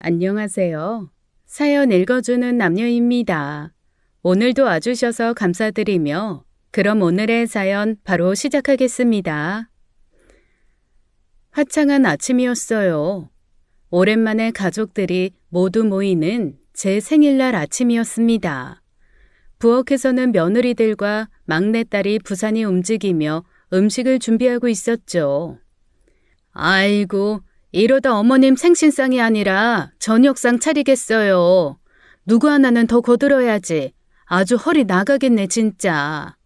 안녕하세요. 사연 읽어주는 남녀입니다. 오늘도 와주셔서 감사드리며 그럼 오늘의 사연 바로 시작하겠습니다. 화창한 아침이었어요. 오랜만에 가족들이 모두 모이는 제 생일날 아침이었습니다. 부엌에서는 며느리들과 막내딸이 부산이 움직이며 음식을 준비하고 있었죠. 아이고, 이러다 어머님 생신상이 아니라 저녁상 차리겠어요. 누구 하나는 더 거들어야지. 아주 허리 나가겠네 진짜.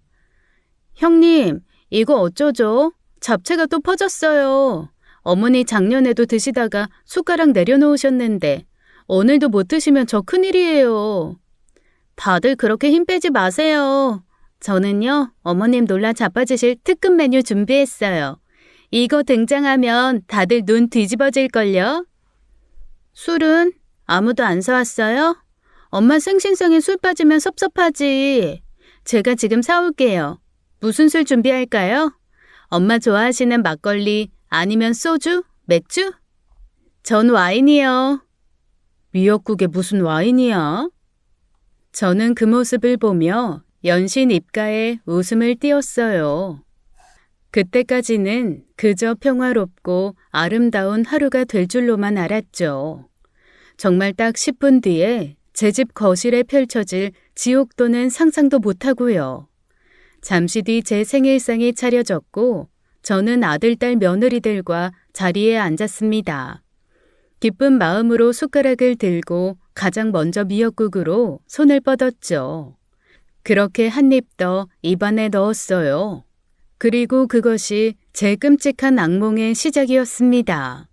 형님, 이거 어쩌죠? 잡채가 또 퍼졌어요. 어머니 작년에도 드시다가 숟가락 내려놓으셨는데 오늘도 못 드시면 저 큰일이에요. 다들 그렇게 힘 빼지 마세요. 저는요, 어머님 놀라 자빠지실 특급 메뉴 준비했어요. 이거 등장하면 다들 눈 뒤집어질걸요? 술은 아무도 안 사왔어요? 엄마 생신상에 술 빠지면 섭섭하지. 제가 지금 사올게요. 무슨 술 준비할까요? 엄마 좋아하시는 막걸리 아니면 소주? 맥주? 전 와인이요. 미역국에 무슨 와인이야? 저는 그 모습을 보며 연신 입가에 웃음을 띄웠어요. 그때까지는 그저 평화롭고 아름다운 하루가 될 줄로만 알았죠. 정말 딱 10분 뒤에 제 집 거실에 펼쳐질 지옥도는 상상도 못하고요. 잠시 뒤 제 생일상이 차려졌고 저는 아들, 딸, 며느리들과 자리에 앉았습니다. 기쁜 마음으로 숟가락을 들고 가장 먼저 미역국으로 손을 뻗었죠. 그렇게 한 입 더 입안에 넣었어요. 그리고 그것이 제 끔찍한 악몽의 시작이었습니다.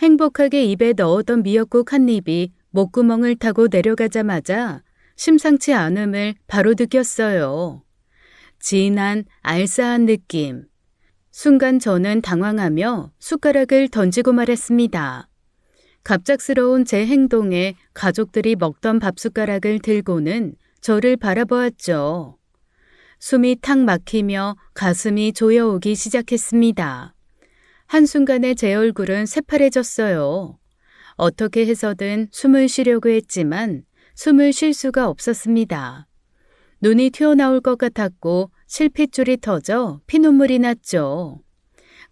행복하게 입에 넣었던 미역국 한 입이 목구멍을 타고 내려가자마자 심상치 않음을 바로 느꼈어요. 진한 알싸한 느낌. 순간 저는 당황하며 숟가락을 던지고 말았습니다. 갑작스러운 제 행동에 가족들이 먹던 밥숟가락을 들고는 저를 바라보았죠. 숨이 탁 막히며 가슴이 조여오기 시작했습니다. 한순간에 제 얼굴은 새파래졌어요. 어떻게 해서든 숨을 쉬려고 했지만 숨을 쉴 수가 없었습니다. 눈이 튀어나올 것 같았고 실핏줄이 터져 피눈물이 났죠.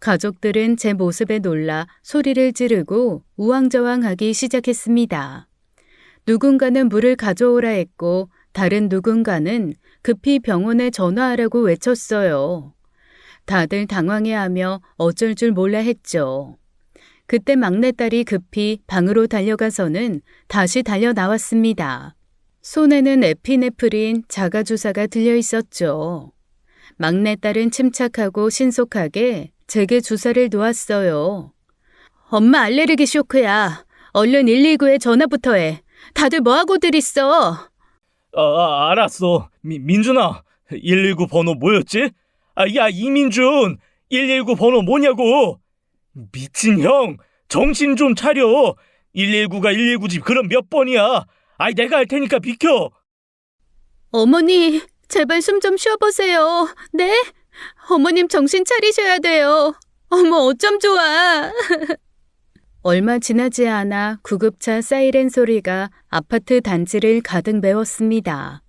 가족들은 제 모습에 놀라 소리를 지르고 우왕좌왕하기 시작했습니다. 누군가는 물을 가져오라 했고 다른 누군가는 급히 병원에 전화하라고 외쳤어요. 다들 당황해하며 어쩔 줄 몰라 했죠. 그때 막내딸이 급히 방으로 달려가서는 다시 달려 나왔습니다. 손에는 에피네프린 자가주사가 들려 있었죠. 막내딸은 침착하고 신속하게 제게 주사를 놓았어요. 엄마 알레르기 쇼크야. 얼른 119에 전화부터 해. 다들 뭐하고들 있어? 알았어. 민준아, 119 번호 뭐였지? 야, 이민준, 119 번호 뭐냐고? 미친 형, 정신 좀 차려. 119가 119지 그럼 몇 번이야? 내가 할 테니까 비켜. 어머니, 제발 숨 좀 쉬어보세요. 네? 어머님 정신 차리셔야 돼요. 어머, 어쩜 좋아. 얼마 지나지 않아 구급차 사이렌 소리가 아파트 단지를 가득 메웠습니다.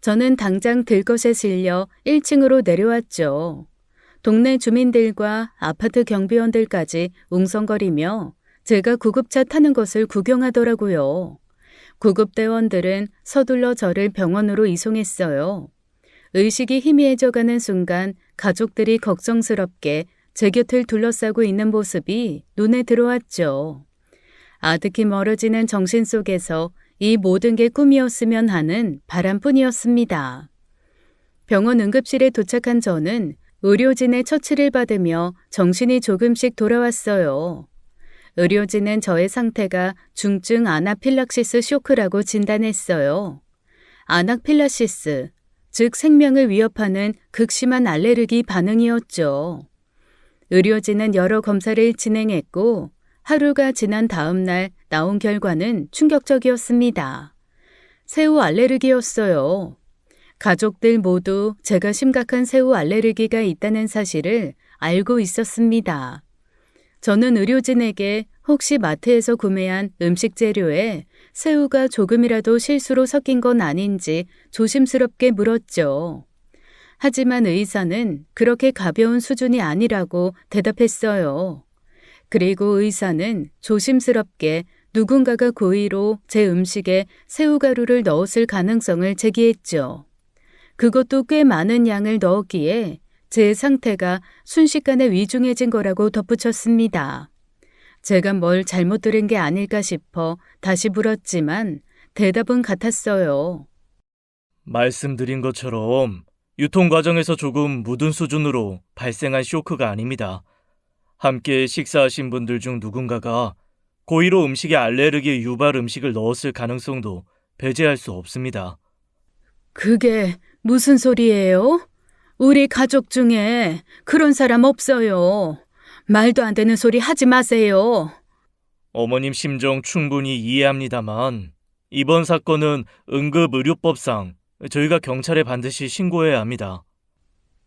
저는 당장 들것에 실려 1층으로 내려왔죠. 동네 주민들과 아파트 경비원들까지 웅성거리며 제가 구급차 타는 것을 구경하더라고요. 구급대원들은 서둘러 저를 병원으로 이송했어요. 의식이 희미해져가는 순간 가족들이 걱정스럽게 제 곁을 둘러싸고 있는 모습이 눈에 들어왔죠. 아득히 멀어지는 정신 속에서 이 모든 게 꿈이었으면 하는 바람뿐이었습니다. 병원 응급실에 도착한 저는 의료진의 처치를 받으며 정신이 조금씩 돌아왔어요. 의료진은 저의 상태가 중증 아나필락시스 쇼크라고 진단했어요. 아나필락시스, 즉 생명을 위협하는 극심한 알레르기 반응이었죠. 의료진은 여러 검사를 진행했고 하루가 지난 다음 날 나온 결과는 충격적이었습니다. 새우 알레르기였어요. 가족들 모두 제가 심각한 새우 알레르기가 있다는 사실을 알고 있었습니다. 저는 의료진에게 혹시 마트에서 구매한 음식 재료에 새우가 조금이라도 실수로 섞인 건 아닌지 조심스럽게 물었죠. 하지만 의사는 그렇게 가벼운 수준이 아니라고 대답했어요. 그리고 의사는 조심스럽게 누군가가 고의로 제 음식에 새우가루를 넣었을 가능성을 제기했죠. 그것도 꽤 많은 양을 넣었기에 제 상태가 순식간에 위중해진 거라고 덧붙였습니다. 제가 뭘 잘못 들은 게 아닐까 싶어 다시 물었지만 대답은 같았어요. 말씀드린 것처럼 유통 과정에서 조금 묻은 수준으로 발생한 쇼크가 아닙니다. 함께 식사하신 분들 중 누군가가 고의로 음식에 알레르기 유발 음식을 넣었을 가능성도 배제할 수 없습니다. 그게 무슨 소리예요? 우리 가족 중에 그런 사람 없어요. 말도 안 되는 소리 하지 마세요. 어머님 심정 충분히 이해합니다만 이번 사건은 응급의료법상 저희가 경찰에 반드시 신고해야 합니다.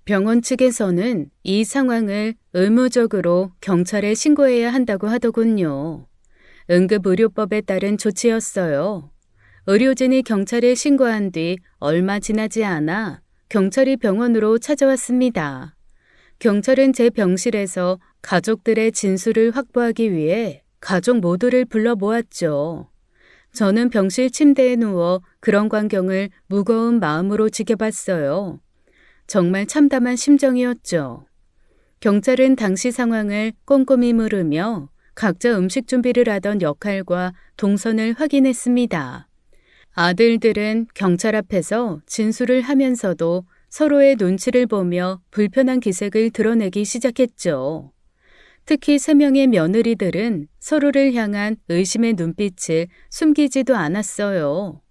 병원 측에서는 이 상황을 의무적으로 경찰에 신고해야 한다고 하더군요. 응급의료법에 따른 조치였어요. 의료진이 경찰에 신고한 뒤 얼마 지나지 않아 경찰이 병원으로 찾아왔습니다. 경찰은 제 병실에서 가족들의 진술을 확보하기 위해 가족 모두를 불러 모았죠. 저는 병실 침대에 누워 그런 광경을 무거운 마음으로 지켜봤어요. 정말 참담한 심정이었죠. 경찰은 당시 상황을 꼼꼼히 물으며 각자 음식 준비를 하던 역할과 동선을 확인했습니다. 아들들은 경찰 앞에서 진술을 하면서도 서로의 눈치를 보며 불편한 기색을 드러내기 시작했죠. 특히 3명의 며느리들은 서로를 향한 의심의 눈빛을 숨기지도 않았어요.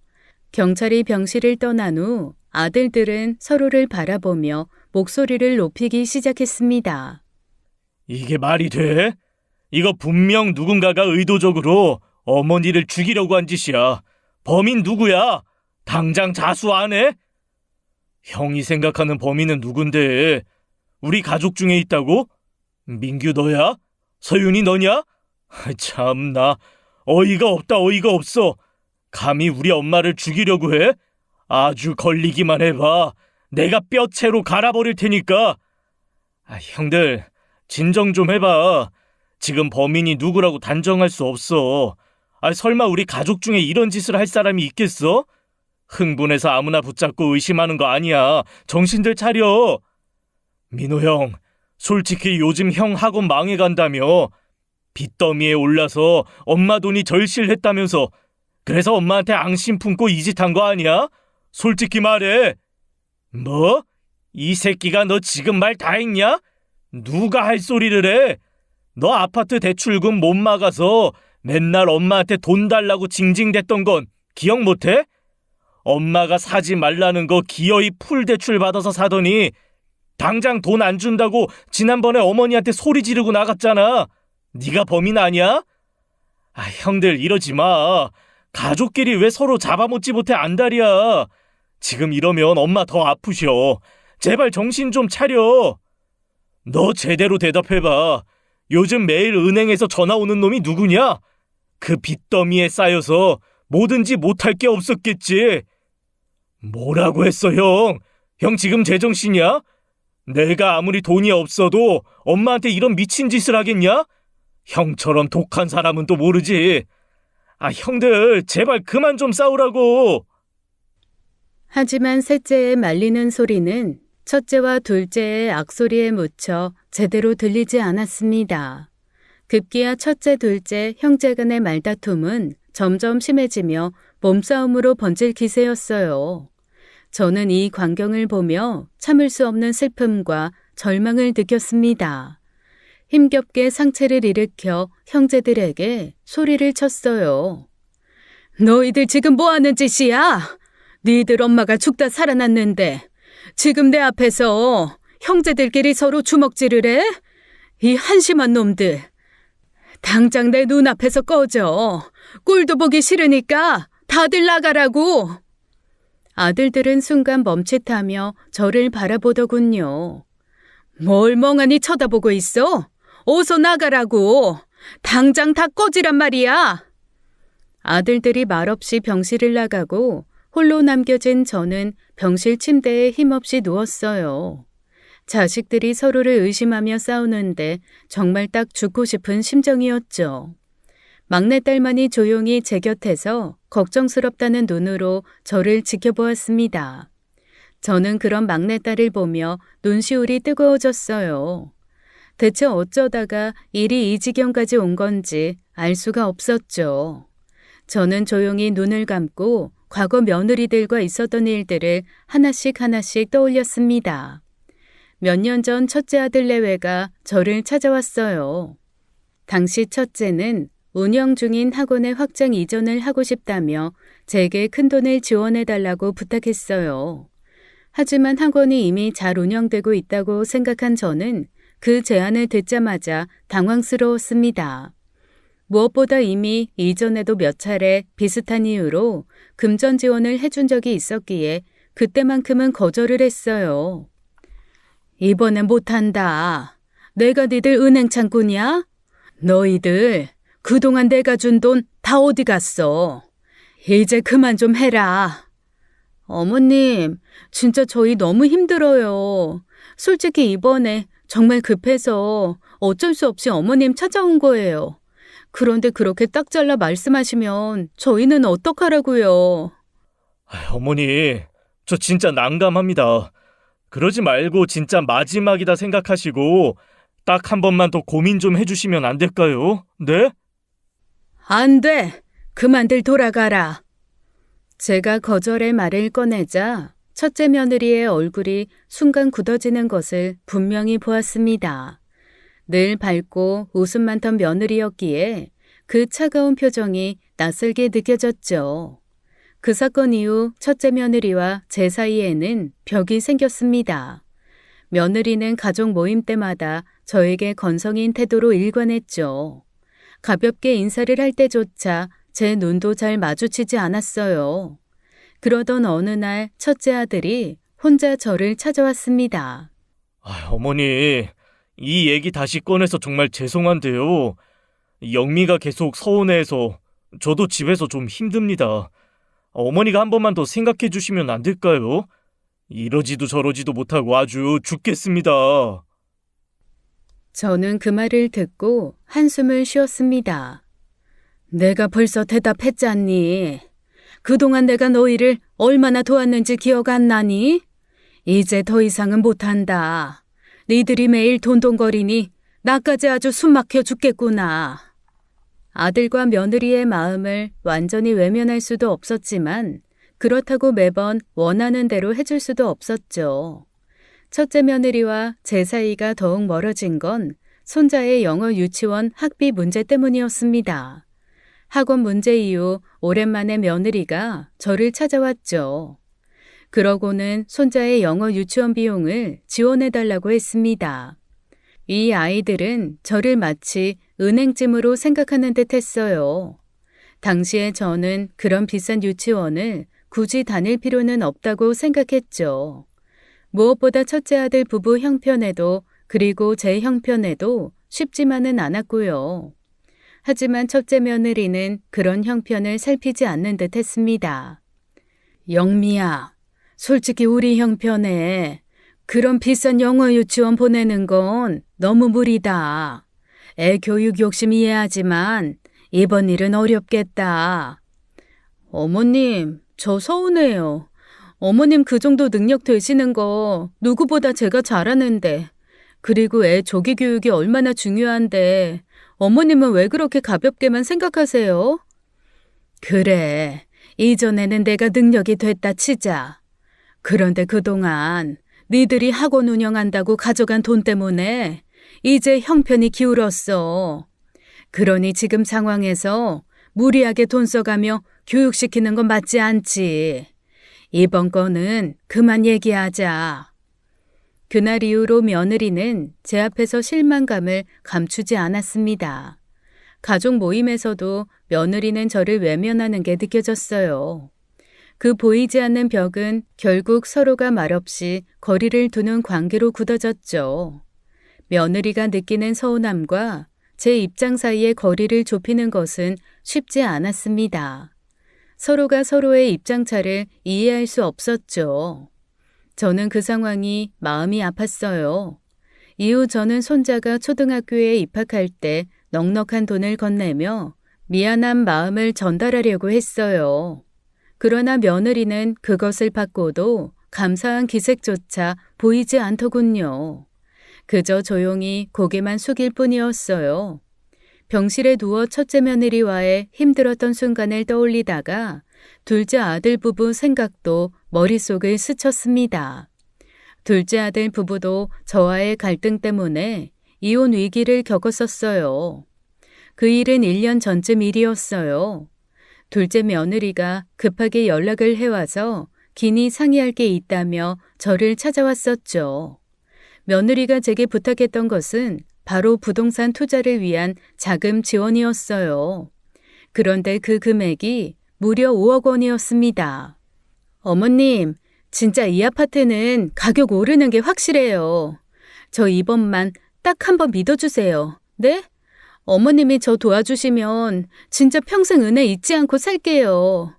경찰이 병실을 떠난 후 아들들은 서로를 바라보며 목소리를 높이기 시작했습니다. 이게 말이 돼? 이거 분명 누군가가 의도적으로 어머니를 죽이려고 한 짓이야. 범인 누구야? 당장 자수 안 해? 형이 생각하는 범인은 누군데? 우리 가족 중에 있다고? 민규 너야? 서윤이 너냐? 참나, 어이가 없다 어이가 없어. 감히 우리 엄마를 죽이려고 해? 아주 걸리기만 해봐. 내가 뼈채로 갈아버릴 테니까. 형들, 진정 좀 해봐. 지금 범인이 누구라고 단정할 수 없어. 설마 우리 가족 중에 이런 짓을 할 사람이 있겠어? 흥분해서 아무나 붙잡고 의심하는 거 아니야. 정신들 차려. 민호 형, 솔직히 요즘 형 학원 망해간다며. 빚더미에 올라서 엄마 돈이 절실했다면서. 그래서 엄마한테 앙심 품고 이 짓 한 거 아니야? 솔직히 말해. 뭐? 이 새끼가 너 지금 말 다 했냐? 누가 할 소리를 해? 너 아파트 대출금 못 막아서 맨날 엄마한테 돈 달라고 징징댔던 건 기억 못해? 엄마가 사지 말라는 거 기어이 풀 대출 받아서 사더니 당장 돈 안 준다고 지난번에 어머니한테 소리 지르고 나갔잖아. 네가 범인 아니야? 형들 이러지 마. 가족끼리 왜 서로 잡아먹지 못해 안달이야. 지금 이러면 엄마 더 아프셔. 제발 정신 좀 차려. 너 제대로 대답해봐. 요즘 매일 은행에서 전화 오는 놈이 누구냐? 그 빚더미에 쌓여서 뭐든지 못할 게 없었겠지. 뭐라고 했어, 형? 형 지금 제정신이야? 내가 아무리 돈이 없어도 엄마한테 이런 미친 짓을 하겠냐? 형처럼 독한 사람은 또 모르지. 형들 제발 그만 좀 싸우라고. 하지만 셋째의 말리는 소리는 첫째와 둘째의 악소리에 묻혀 제대로 들리지 않았습니다. 급기야 첫째, 둘째, 형제 간의 말다툼은 점점 심해지며 몸싸움으로 번질 기세였어요. 저는 이 광경을 보며 참을 수 없는 슬픔과 절망을 느꼈습니다. 힘겹게 상체를 일으켜 형제들에게 소리를 쳤어요. 너희들 지금 뭐 하는 짓이야? 니들 엄마가 죽다 살아났는데 지금 내 앞에서 형제들끼리 서로 주먹질을 해? 이 한심한 놈들. 당장 내 눈앞에서 꺼져. 꼴도 보기 싫으니까 다들 나가라고. 아들들은 순간 멈칫하며 저를 바라보더군요. 뭘 멍하니 쳐다보고 있어? 어서 나가라고. 당장 다 꺼지란 말이야. 아들들이 말없이 병실을 나가고 홀로 남겨진 저는 병실 침대에 힘없이 누웠어요. 자식들이 서로를 의심하며 싸우는데 정말 딱 죽고 싶은 심정이었죠. 막내딸만이 조용히 제 곁에서 걱정스럽다는 눈으로 저를 지켜보았습니다. 저는 그런 막내딸을 보며 눈시울이 뜨거워졌어요. 대체 어쩌다가 일이 이 지경까지 온 건지 알 수가 없었죠. 저는 조용히 눈을 감고 과거 며느리들과 있었던 일들을 하나씩 떠올렸습니다. 몇 년 전 첫째 아들 내외가 저를 찾아왔어요. 당시 첫째는 운영 중인 학원의 확장 이전을 하고 싶다며 제게 큰돈을 지원해달라고 부탁했어요. 하지만 학원이 이미 잘 운영되고 있다고 생각한 저는 그 제안을 듣자마자 당황스러웠습니다. 무엇보다 이미 이전에도 몇 차례 비슷한 이유로 금전 지원을 해준 적이 있었기에 그때만큼은 거절을 했어요. 이번엔 못한다. 내가 니들 은행 창꾼이야? 너희들 그동안 내가 준 돈 다 어디 갔어? 이제 그만 좀 해라. 어머님, 진짜 저희 너무 힘들어요. 솔직히 이번에 정말 급해서 어쩔 수 없이 어머님 찾아온 거예요. 그런데 그렇게 딱 잘라 말씀하시면 저희는 어떡하라고요? 어머니, 저 진짜 난감합니다. 그러지 말고 진짜 마지막이다 생각하시고 딱 한 번만 더 고민 좀 해주시면 안 될까요? 네? 안 돼! 그만들 돌아가라. 제가 거절의 말을 꺼내자 첫째 며느리의 얼굴이 순간 굳어지는 것을 분명히 보았습니다. 늘 밝고 웃음 많던 며느리였기에 그 차가운 표정이 낯설게 느껴졌죠. 그 사건 이후 첫째 며느리와 제 사이에는 벽이 생겼습니다. 며느리는 가족 모임 때마다 저에게 건성인 태도로 일관했죠. 가볍게 인사를 할 때조차 제 눈도 잘 마주치지 않았어요. 그러던 어느 날 첫째 아들이 혼자 저를 찾아왔습니다. 어머니, 이 얘기 다시 꺼내서 정말 죄송한데요. 영미가 계속 서운해해서 저도 집에서 좀 힘듭니다. 어머니가 한 번만 더 생각해 주시면 안 될까요? 이러지도 저러지도 못하고 아주 죽겠습니다. 저는 그 말을 듣고 한숨을 쉬었습니다. 내가 벌써 대답했잖니. 그동안 내가 너희를 얼마나 도왔는지 기억 안 나니? 이제 더 이상은 못한다. 니들이 매일 돈돈거리니 나까지 아주 숨막혀 죽겠구나. 아들과 며느리의 마음을 완전히 외면할 수도 없었지만 그렇다고 매번 원하는 대로 해줄 수도 없었죠. 첫째 며느리와 제 사이가 더욱 멀어진 건 손자의 영어 유치원 학비 문제 때문이었습니다. 학원 문제 이후 오랜만에 며느리가 저를 찾아왔죠. 그러고는 손자의 영어 유치원 비용을 지원해달라고 했습니다. 이 아이들은 저를 마치 은행찜으로 생각하는 듯 했어요. 당시에 저는 그런 비싼 유치원을 굳이 다닐 필요는 없다고 생각했죠. 무엇보다 첫째 아들 부부 형편에도 그리고 제 형편에도 쉽지만은 않았고요. 하지만 첫째 며느리는 그런 형편을 살피지 않는 듯 했습니다. 영미야, 솔직히 우리 형편에 그런 비싼 영어 유치원 보내는 건 너무 무리다. 애 교육 욕심 이해하지만 이번 일은 어렵겠다. 어머님, 저 서운해요. 어머님 그 정도 능력 되시는 거 누구보다 제가 잘하는데, 그리고 애 조기 교육이 얼마나 중요한데 어머님은 왜 그렇게 가볍게만 생각하세요? 그래, 이전에는 내가 능력이 됐다 치자. 그런데 그동안 니들이 학원 운영한다고 가져간 돈 때문에 이제 형편이 기울었어. 그러니 지금 상황에서 무리하게 돈 써가며 교육시키는 건 맞지 않지. 이번 건은 그만 얘기하자. 그날 이후로 며느리는 제 앞에서 실망감을 감추지 않았습니다. 가족 모임에서도 며느리는 저를 외면하는 게 느껴졌어요. 그 보이지 않는 벽은 결국 서로가 말없이 거리를 두는 관계로 굳어졌죠. 며느리가 느끼는 서운함과 제 입장 사이의 거리를 좁히는 것은 쉽지 않았습니다. 서로가 서로의 입장차를 이해할 수 없었죠. 저는 그 상황이 마음이 아팠어요. 이후 저는 손자가 초등학교에 입학할 때 넉넉한 돈을 건네며 미안한 마음을 전달하려고 했어요. 그러나 며느리는 그것을 받고도 감사한 기색조차 보이지 않더군요. 그저 조용히 고개만 숙일 뿐이었어요. 병실에 누워 첫째 며느리와의 힘들었던 순간을 떠올리다가 둘째 아들 부부 생각도 머릿속을 스쳤습니다. 둘째 아들 부부도 저와의 갈등 때문에 이혼 위기를 겪었었어요. 그 일은 1년 전쯤 일이었어요. 둘째 며느리가 급하게 연락을 해와서 긴히 상의할 게 있다며 저를 찾아왔었죠. 며느리가 제게 부탁했던 것은 바로 부동산 투자를 위한 자금 지원이었어요. 그런데 그 금액이 무려 5억 원이었습니다. 어머님, 진짜 이 아파트는 가격 오르는 게 확실해요. 저 이번만 딱 한 번 믿어주세요. 네? 어머님이 저 도와주시면 진짜 평생 은혜 잊지 않고 살게요.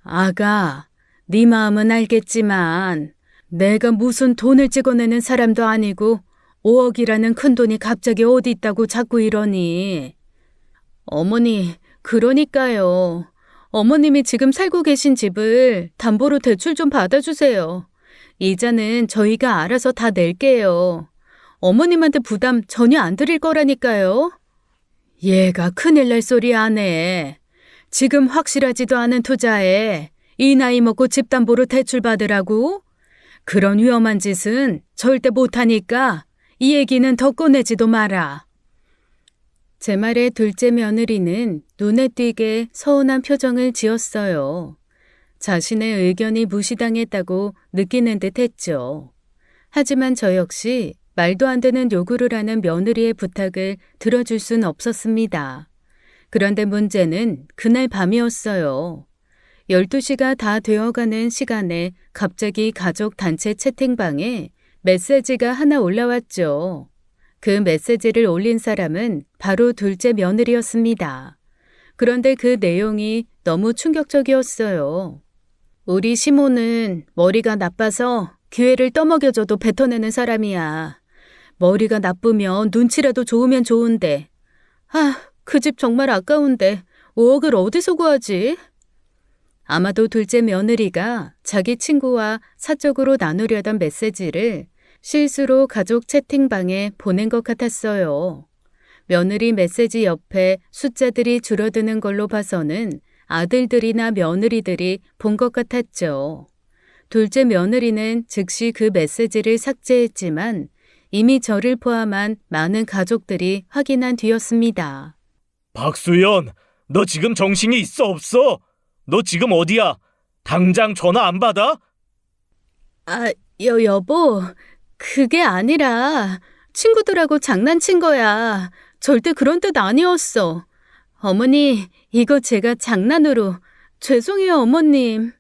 아가, 네 마음은 알겠지만 내가 무슨 돈을 찍어내는 사람도 아니고 5억이라는 큰 돈이 갑자기 어디 있다고 자꾸 이러니. 어머니, 그러니까요. 어머님이 지금 살고 계신 집을 담보로 대출 좀 받아주세요. 이자는 저희가 알아서 다 낼게요. 어머님한테 부담 전혀 안 드릴 거라니까요. 얘가 큰일 날 소리 안 해. 지금 확실하지도 않은 투자에 이 나이 먹고 집 담보로 대출 받으라고? 그런 위험한 짓은 절대 못하니까 이 얘기는 더 꺼내지도 마라. 제 말에 둘째 며느리는 눈에 띄게 서운한 표정을 지었어요. 자신의 의견이 무시당했다고 느끼는 듯 했죠. 하지만 저 역시 말도 안 되는 요구를 하는 며느리의 부탁을 들어줄 순 없었습니다. 그런데 문제는 그날 밤이었어요. 12시가 다 되어가는 시간에 갑자기 가족 단체 채팅방에 메시지가 하나 올라왔죠. 그 메시지를 올린 사람은 바로 둘째 며느리였습니다. 그런데 그 내용이 너무 충격적이었어요. 우리 시모는 머리가 나빠서 기회를 떠먹여줘도 뱉어내는 사람이야. 머리가 나쁘면 눈치라도 좋으면 좋은데. 그 집 정말 아까운데 5억을 어디서 구하지? 아마도 둘째 며느리가 자기 친구와 사적으로 나누려던 메시지를 실수로 가족 채팅방에 보낸 것 같았어요. 며느리 메시지 옆에 숫자들이 줄어드는 걸로 봐서는 아들들이나 며느리들이 본 것 같았죠. 둘째 며느리는 즉시 그 메시지를 삭제했지만 이미 저를 포함한 많은 가족들이 확인한 뒤였습니다. 박수연, 너 지금 정신이 있어 없어? 너 지금 어디야? 당장 전화 안 받아? 여보, 그게 아니라 친구들하고 장난친 거야. 절대 그런 뜻 아니었어. 어머니, 이거 제가 장난으로. 죄송해요, 어머님.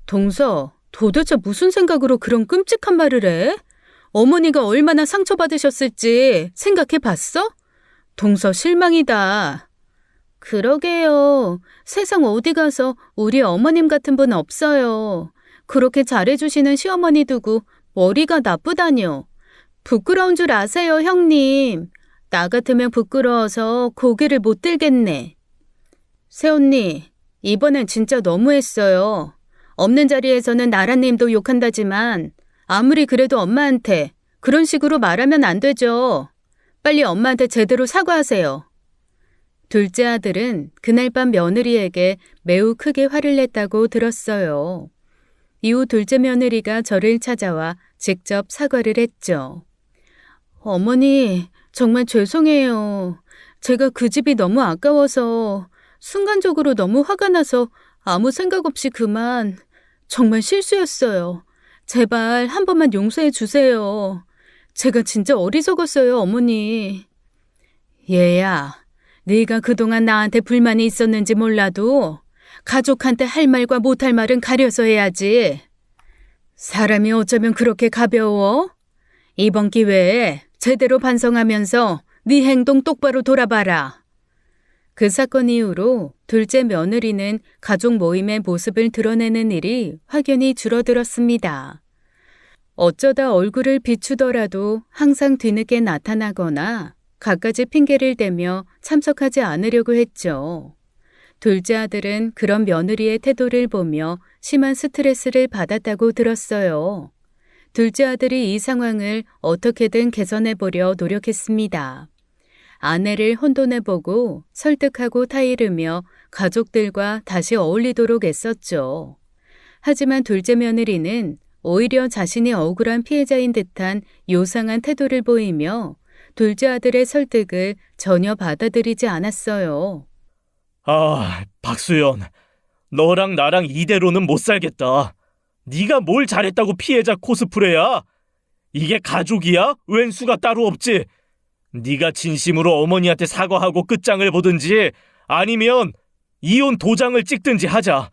동서, 도대체 무슨 생각으로 그런 끔찍한 말을 해? 어머니가 얼마나 상처받으셨을지 생각해 봤어? 동서 실망이다. 그러게요. 세상 어디 가서 우리 어머님 같은 분 없어요. 그렇게 잘해주시는 시어머니 두고 머리가 나쁘다뇨. 부끄러운 줄 아세요, 형님. 나 같으면 부끄러워서 고개를 못 들겠네. 새언니, 이번엔 진짜 너무했어요. 없는 자리에서는 나라님도 욕한다지만 아무리 그래도 엄마한테 그런 식으로 말하면 안 되죠. 빨리 엄마한테 제대로 사과하세요. 둘째 아들은 그날 밤 며느리에게 매우 크게 화를 냈다고 들었어요. 이후 둘째 며느리가 저를 찾아와 직접 사과를 했죠. 어머니, 정말 죄송해요. 제가 그 집이 너무 아까워서 순간적으로 너무 화가 나서 아무 생각 없이 그만. 정말 실수였어요. 제발 한 번만 용서해 주세요. 제가 진짜 어리석었어요, 어머니. 얘야, 네가 그동안 나한테 불만이 있었는지 몰라도 가족한테 할 말과 못할 말은 가려서 해야지. 사람이 어쩌면 그렇게 가벼워? 이번 기회에 제대로 반성하면서 네 행동 똑바로 돌아봐라. 그 사건 이후로 둘째 며느리는 가족 모임의 모습을 드러내는 일이 확연히 줄어들었습니다. 어쩌다 얼굴을 비추더라도 항상 뒤늦게 나타나거나 갖가지 핑계를 대며 참석하지 않으려고 했죠. 둘째 아들은 그런 며느리의 태도를 보며 심한 스트레스를 받았다고 들었어요. 둘째 아들이 이 상황을 어떻게든 개선해보려 노력했습니다. 아내를 혼돈해보고 설득하고 타이르며 가족들과 다시 어울리도록 애썼죠. 하지만 둘째 며느리는 오히려 자신이 억울한 피해자인 듯한 요상한 태도를 보이며 둘째 아들의 설득을 전혀 받아들이지 않았어요. 아, 박수연. 너랑 나랑 이대로는 못 살겠다. 네가 뭘 잘했다고 피해자 코스프레야? 이게 가족이야? 웬 수가 따로 없지? 네가 진심으로 어머니한테 사과하고 끝장을 보든지 아니면 이혼 도장을 찍든지 하자.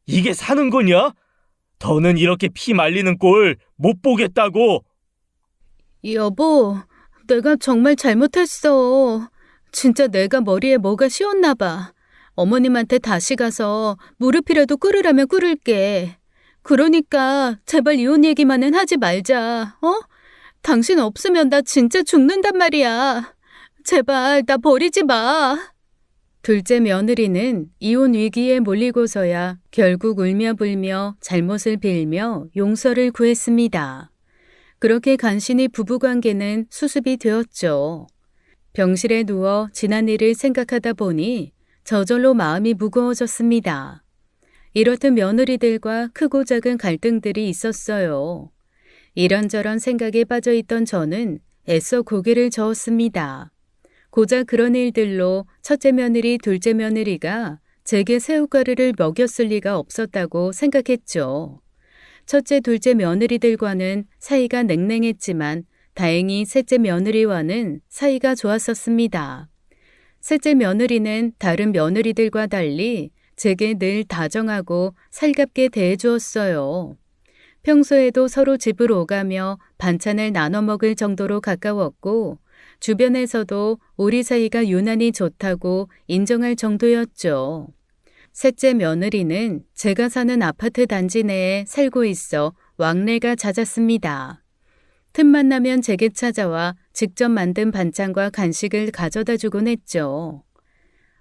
이게 사는 거냐? 더는 이렇게 피 말리는 꼴 못 보겠다고. 여보, 내가 정말 잘못했어. 진짜 내가 머리에 뭐가 씌웠나 봐. 어머님한테 다시 가서 무릎이라도 꿇으라면 꿇을게. 그러니까 제발 이혼 얘기만은 하지 말자. 어? 당신 없으면 나 진짜 죽는단 말이야. 제발 나 버리지 마. 둘째 며느리는 이혼 위기에 몰리고서야 결국 울며 불며 잘못을 빌며 용서를 구했습니다. 그렇게 간신히 부부관계는 수습이 되었죠. 병실에 누워 지난 일을 생각하다 보니 저절로 마음이 무거워졌습니다. 이렇듯 며느리들과 크고 작은 갈등들이 있었어요. 이런저런 생각에 빠져있던 저는 애써 고개를 저었습니다. 고작 그런 일들로 첫째 며느리, 둘째 며느리가 제게 새우가루를 먹였을 리가 없었다고 생각했죠. 첫째, 둘째 며느리들과는 사이가 냉랭했지만 다행히 셋째 며느리와는 사이가 좋았었습니다. 셋째 며느리는 다른 며느리들과 달리 제게 늘 다정하고 살갑게 대해주었어요. 평소에도 서로 집을 오가며 반찬을 나눠 먹을 정도로 가까웠고 주변에서도 우리 사이가 유난히 좋다고 인정할 정도였죠. 셋째 며느리는 제가 사는 아파트 단지 내에 살고 있어 왕래가 잦았습니다. 틈만 나면 제게 찾아와 직접 만든 반찬과 간식을 가져다 주곤 했죠.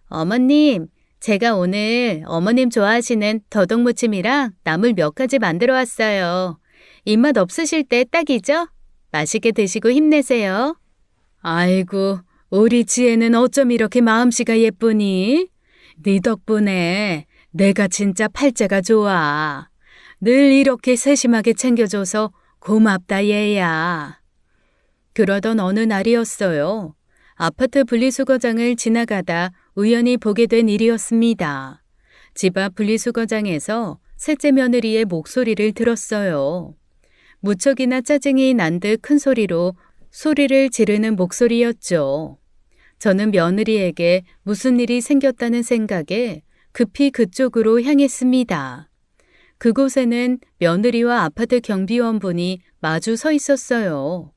어머님, 제가 오늘 어머님 좋아하시는 더덕무침이랑 나물 몇 가지 만들어 왔어요. 입맛 없으실 때 딱이죠? 맛있게 드시고 힘내세요. 아이고, 우리 지혜는 어쩜 이렇게 마음씨가 예쁘니? 네 덕분에 내가 진짜 팔자가 좋아. 늘 이렇게 세심하게 챙겨줘서 고맙다 얘야. 그러던 어느 날이었어요. 아파트 분리수거장을 지나가다 우연히 보게 된 일이었습니다. 집 앞 분리수거장에서 셋째 며느리의 목소리를 들었어요. 무척이나 짜증이 난 듯 큰 소리로 소리를 지르는 목소리였죠. 저는 며느리에게 무슨 일이 생겼다는 생각에 급히 그쪽으로 향했습니다. 그곳에는 며느리와 아파트 경비원분이 마주 서 있었어요.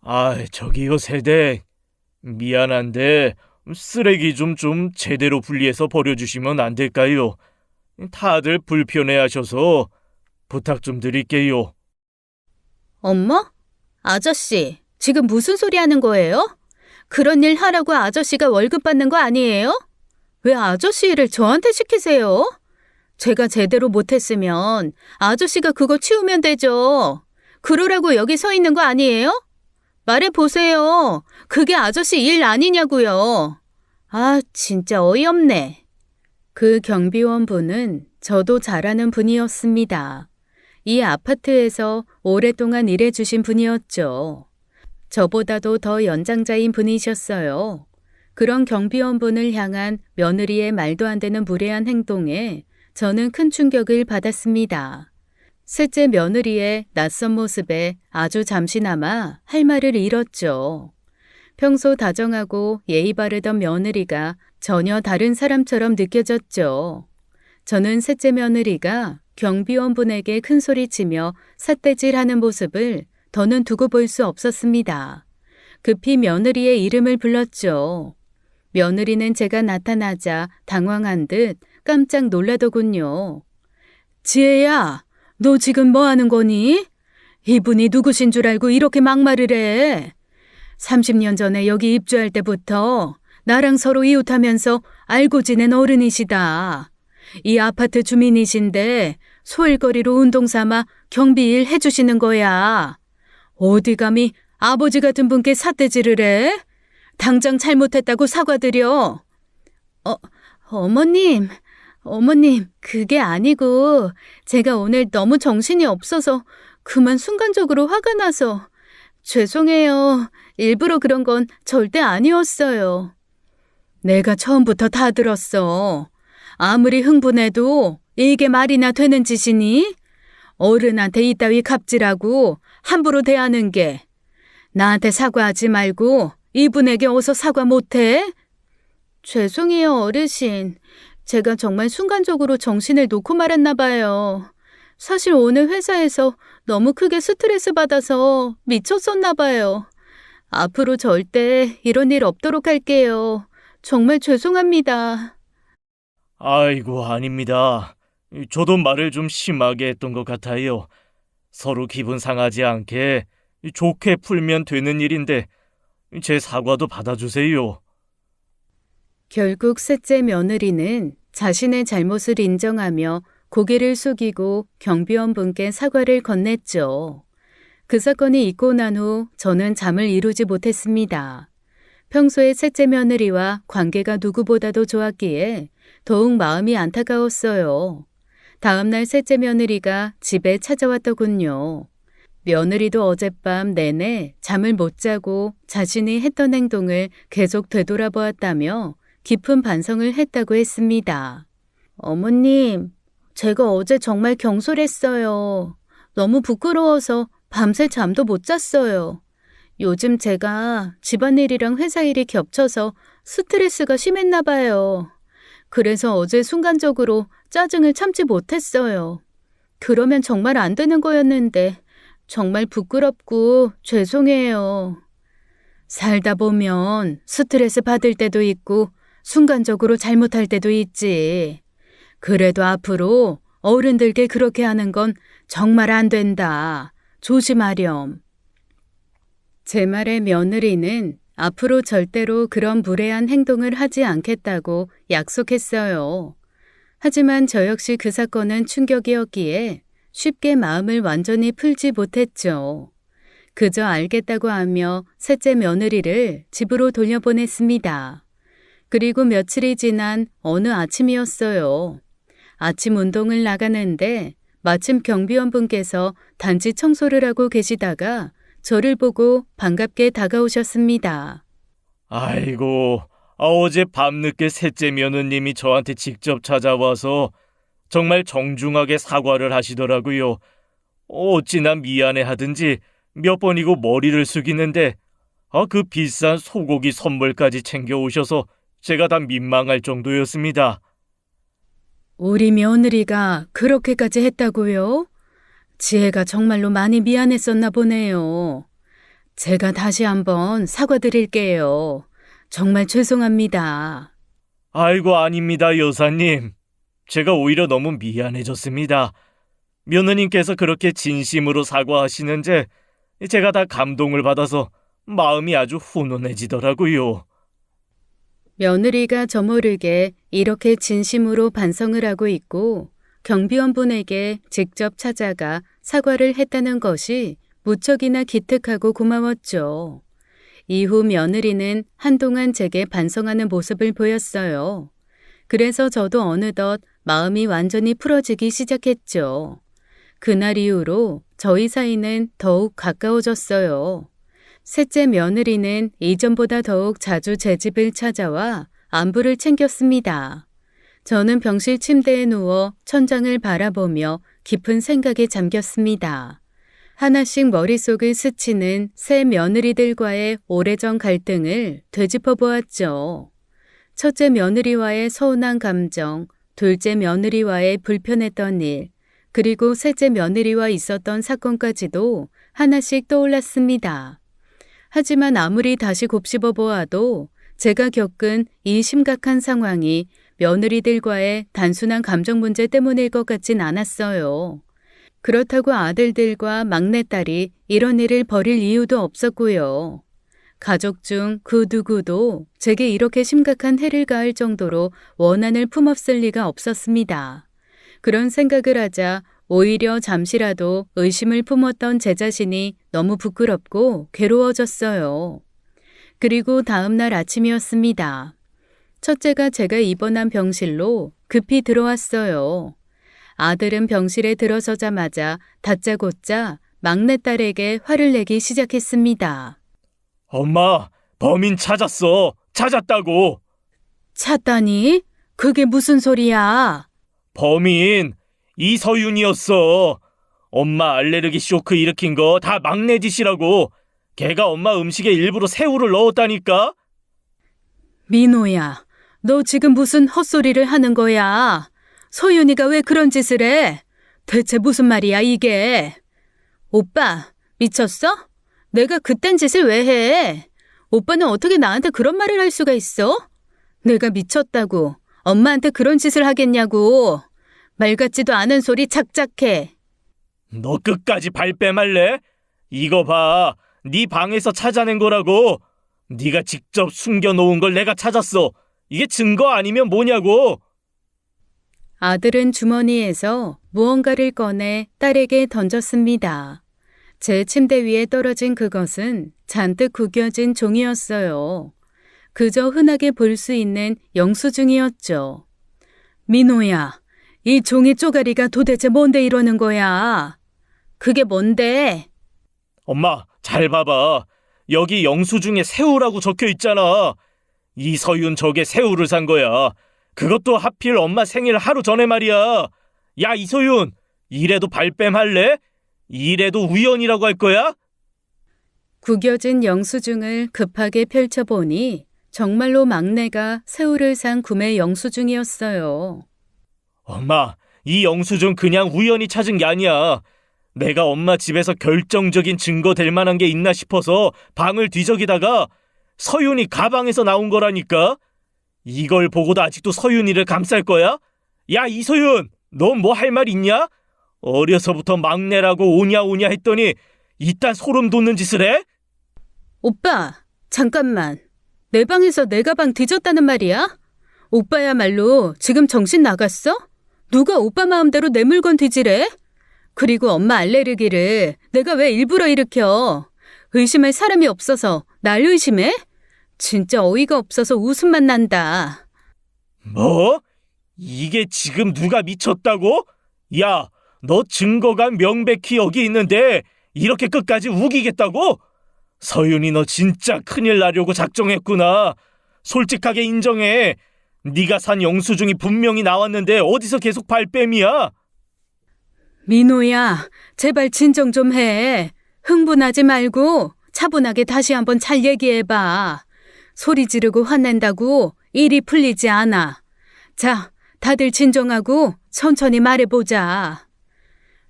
아, 저기요 세대. 미안한데 쓰레기 좀 제대로 분리해서 버려주시면 안 될까요? 다들 불편해하셔서 부탁 좀 드릴게요. 엄마? 아저씨, 지금 무슨 소리 하는 거예요? 그런 일 하라고 아저씨가 월급 받는 거 아니에요? 왜 아저씨 일을 저한테 시키세요? 제가 제대로 못했으면 아저씨가 그거 치우면 되죠. 그러라고 여기 서 있는 거 아니에요? 말해보세요. 그게 아저씨 일 아니냐고요. 아, 진짜 어이없네. 그 경비원 분은 저도 잘 아는 분이었습니다. 이 아파트에서 오랫동안 일해주신 분이었죠. 저보다도 더 연장자인 분이셨어요. 그런 경비원분을 향한 며느리의 말도 안 되는 무례한 행동에 저는 큰 충격을 받았습니다. 셋째 며느리의 낯선 모습에 아주 잠시나마 할 말을 잃었죠. 평소 다정하고 예의 바르던 며느리가 전혀 다른 사람처럼 느껴졌죠. 저는 셋째 며느리가 경비원분에게 큰 소리치며 삿대질하는 모습을 더는 두고 볼 수 없었습니다. 급히 며느리의 이름을 불렀죠. 며느리는 제가 나타나자 당황한 듯 깜짝 놀라더군요. 지혜야, 너 지금 뭐 하는 거니? 이분이 누구신 줄 알고 이렇게 막말을 해. 30년 전에 여기 입주할 때부터 나랑 서로 이웃하면서 알고 지낸 어른이시다. 이 아파트 주민이신데 소일거리로 운동 삼아 경비 일 해주시는 거야. 어디 감히 아버지 같은 분께 삿대질을 해? 당장 잘못했다고 사과드려. 어머님, 그게 아니고 제가 오늘 너무 정신이 없어서 그만 순간적으로 화가 나서 죄송해요. 일부러 그런 건 절대 아니었어요. 내가 처음부터 다 들었어. 아무리 흥분해도 이게 말이나 되는 짓이니? 어른한테 이따위 갑질하고 함부로 대하는 게. 나한테 사과하지 말고 이분에게 어서 사과 못해? 죄송해요, 어르신. 제가 정말 순간적으로 정신을 놓고 말았나 봐요. 사실 오늘 회사에서 너무 크게 스트레스 받아서 미쳤었나 봐요. 앞으로 절대 이런 일 없도록 할게요. 정말 죄송합니다. 아이고, 아닙니다. 저도 말을 좀 심하게 했던 것 같아요. 서로 기분 상하지 않게 좋게 풀면 되는 일인데 제 사과도 받아주세요. 결국 셋째 며느리는 자신의 잘못을 인정하며 고개를 숙이고 경비원분께 사과를 건넸죠. 그 사건이 있고 난 후 저는 잠을 이루지 못했습니다. 평소에 셋째 며느리와 관계가 누구보다도 좋았기에 더욱 마음이 안타까웠어요. 다음날 셋째 며느리가 집에 찾아왔더군요. 며느리도 어젯밤 내내 잠을 못 자고 자신이 했던 행동을 계속 되돌아보았다며 깊은 반성을 했다고 했습니다. 어머님, 제가 어제 정말 경솔했어요. 너무 부끄러워서 밤새 잠도 못 잤어요. 요즘 제가 집안일이랑 회사 일이 겹쳐서 스트레스가 심했나 봐요. 그래서 어제 순간적으로 짜증을 참지 못했어요. 그러면 정말 안 되는 거였는데 정말 부끄럽고 죄송해요. 살다 보면 스트레스 받을 때도 있고 순간적으로 잘못할 때도 있지. 그래도 앞으로 어른들께 그렇게 하는 건 정말 안 된다. 조심하렴. 제 말에 며느리는 앞으로 절대로 그런 무례한 행동을 하지 않겠다고 약속했어요. 하지만 저 역시 그 사건은 충격이었기에 쉽게 마음을 완전히 풀지 못했죠. 그저 알겠다고 하며 셋째 며느리를 집으로 돌려보냈습니다. 그리고 며칠이 지난 어느 아침이었어요. 아침 운동을 나가는데 마침 경비원분께서 단지 청소를 하고 계시다가 저를 보고 반갑게 다가오셨습니다. 아이고, 어제 밤늦게 셋째 며느님이 저한테 직접 찾아와서 정말 정중하게 사과를 하시더라고요. 어찌나 미안해 하든지 몇 번이고 머리를 숙이는데 그 비싼 소고기 선물까지 챙겨오셔서 제가 다 민망할 정도였습니다. 우리 며느리가 그렇게까지 했다고요? 지혜가 정말로 많이 미안했었나 보네요. 제가 다시 한번 사과드릴게요. 정말 죄송합니다. 아이고, 아닙니다, 여사님. 제가 오히려 너무 미안해졌습니다. 며느님께서 그렇게 진심으로 사과하시는데 제가 다 감동을 받아서 마음이 아주 훈훈해지더라고요. 며느리가 저 모르게 이렇게 진심으로 반성을 하고 있고 경비원분에게 직접 찾아가 사과를 했다는 것이 무척이나 기특하고 고마웠죠. 이후 며느리는 한동안 제게 반성하는 모습을 보였어요. 그래서 저도 어느덧 마음이 완전히 풀어지기 시작했죠. 그날 이후로 저희 사이는 더욱 가까워졌어요. 셋째 며느리는 이전보다 더욱 자주 제 집을 찾아와 안부를 챙겼습니다. 저는 병실 침대에 누워 천장을 바라보며 깊은 생각에 잠겼습니다. 하나씩 머릿속을 스치는 새 며느리들과의 오래전 갈등을 되짚어 보았죠. 첫째 며느리와의 서운한 감정, 둘째 며느리와의 불편했던 일, 그리고 셋째 며느리와 있었던 사건까지도 하나씩 떠올랐습니다. 하지만 아무리 다시 곱씹어 보아도 제가 겪은 이 심각한 상황이 며느리들과의 단순한 감정 문제 때문일 것 같진 않았어요. 그렇다고 아들들과 막내딸이 이런 일을 벌일 이유도 없었고요. 가족 중 그 누구도 제게 이렇게 심각한 해를 가할 정도로 원한을 품었을 리가 없었습니다. 그런 생각을 하자 오히려 잠시라도 의심을 품었던 제 자신이 너무 부끄럽고 괴로워졌어요. 그리고 다음 날 아침이었습니다. 첫째가 제가 입원한 병실로 급히 들어왔어요. 아들은 병실에 들어서자마자 다짜고짜 막내딸에게 화를 내기 시작했습니다. 엄마, 범인 찾았어. 찾았다고. 찾다니? 그게 무슨 소리야? 범인 이서윤이었어. 엄마 알레르기 쇼크 일으킨 거 다 막내 짓이라고. 걔가 엄마 음식에 일부러 새우를 넣었다니까. 민호야, 너 지금 무슨 헛소리를 하는 거야? 소윤이가 왜 그런 짓을 해? 대체 무슨 말이야 이게? 오빠, 미쳤어? 내가 그딴 짓을 왜 해? 오빠는 어떻게 나한테 그런 말을 할 수가 있어? 내가 미쳤다고 엄마한테 그런 짓을 하겠냐고. 말 같지도 않은 소리 착착해. 너 끝까지 발뺌할래? 이거 봐. 네 방에서 찾아낸 거라고. 네가 직접 숨겨놓은 걸 내가 찾았어. 이게 증거 아니면 뭐냐고. 아들은 주머니에서 무언가를 꺼내 딸에게 던졌습니다. 제 침대 위에 떨어진 그것은 잔뜩 구겨진 종이였어요. 그저 흔하게 볼 수 있는 영수증이었죠. 민호야, 이 종이 쪼가리가 도대체 뭔데 이러는 거야? 그게 뭔데? 엄마, 잘 봐봐. 여기 영수증에 새우라고 적혀 있잖아. 이서윤 저게 새우를 산 거야. 그것도 하필 엄마 생일 하루 전에 말이야. 야, 이서윤, 이래도 발뺌할래? 이래도 우연이라고 할 거야? 구겨진 영수증을 급하게 펼쳐보니 정말로 막내가 새우를 산 구매 영수증이었어요. 엄마, 이 영수증 그냥 우연히 찾은 게 아니야. 내가 엄마 집에서 결정적인 증거 될 만한 게 있나 싶어서 방을 뒤적이다가 서윤이 가방에서 나온 거라니까. 이걸 보고도 아직도 서윤이를 감쌀 거야? 야, 이서윤, 너 뭐 할 말 있냐? 어려서부터 막내라고 오냐 했더니 이딴 소름 돋는 짓을 해? 오빠, 잠깐만. 내 방에서 내 가방 뒤졌다는 말이야? 오빠야말로 지금 정신 나갔어? 누가 오빠 마음대로 내 물건 뒤지래? 그리고 엄마 알레르기를 내가 왜 일부러 일으켜? 의심할 사람이 없어서 날 의심해? 진짜 어이가 없어서 웃음만 난다. 뭐? 이게 지금 누가 미쳤다고? 야, 너 증거가 명백히 여기 있는데 이렇게 끝까지 우기겠다고? 서윤이 너 진짜 큰일 나려고 작정했구나. 솔직하게 인정해. 네가 산 영수증이 분명히 나왔는데 어디서 계속 발뺌이야? 민호야, 제발 진정 좀 해. 흥분하지 말고 차분하게 다시 한번 잘 얘기해봐. 소리 지르고 화낸다고 일이 풀리지 않아. 자, 다들 진정하고 천천히 말해보자.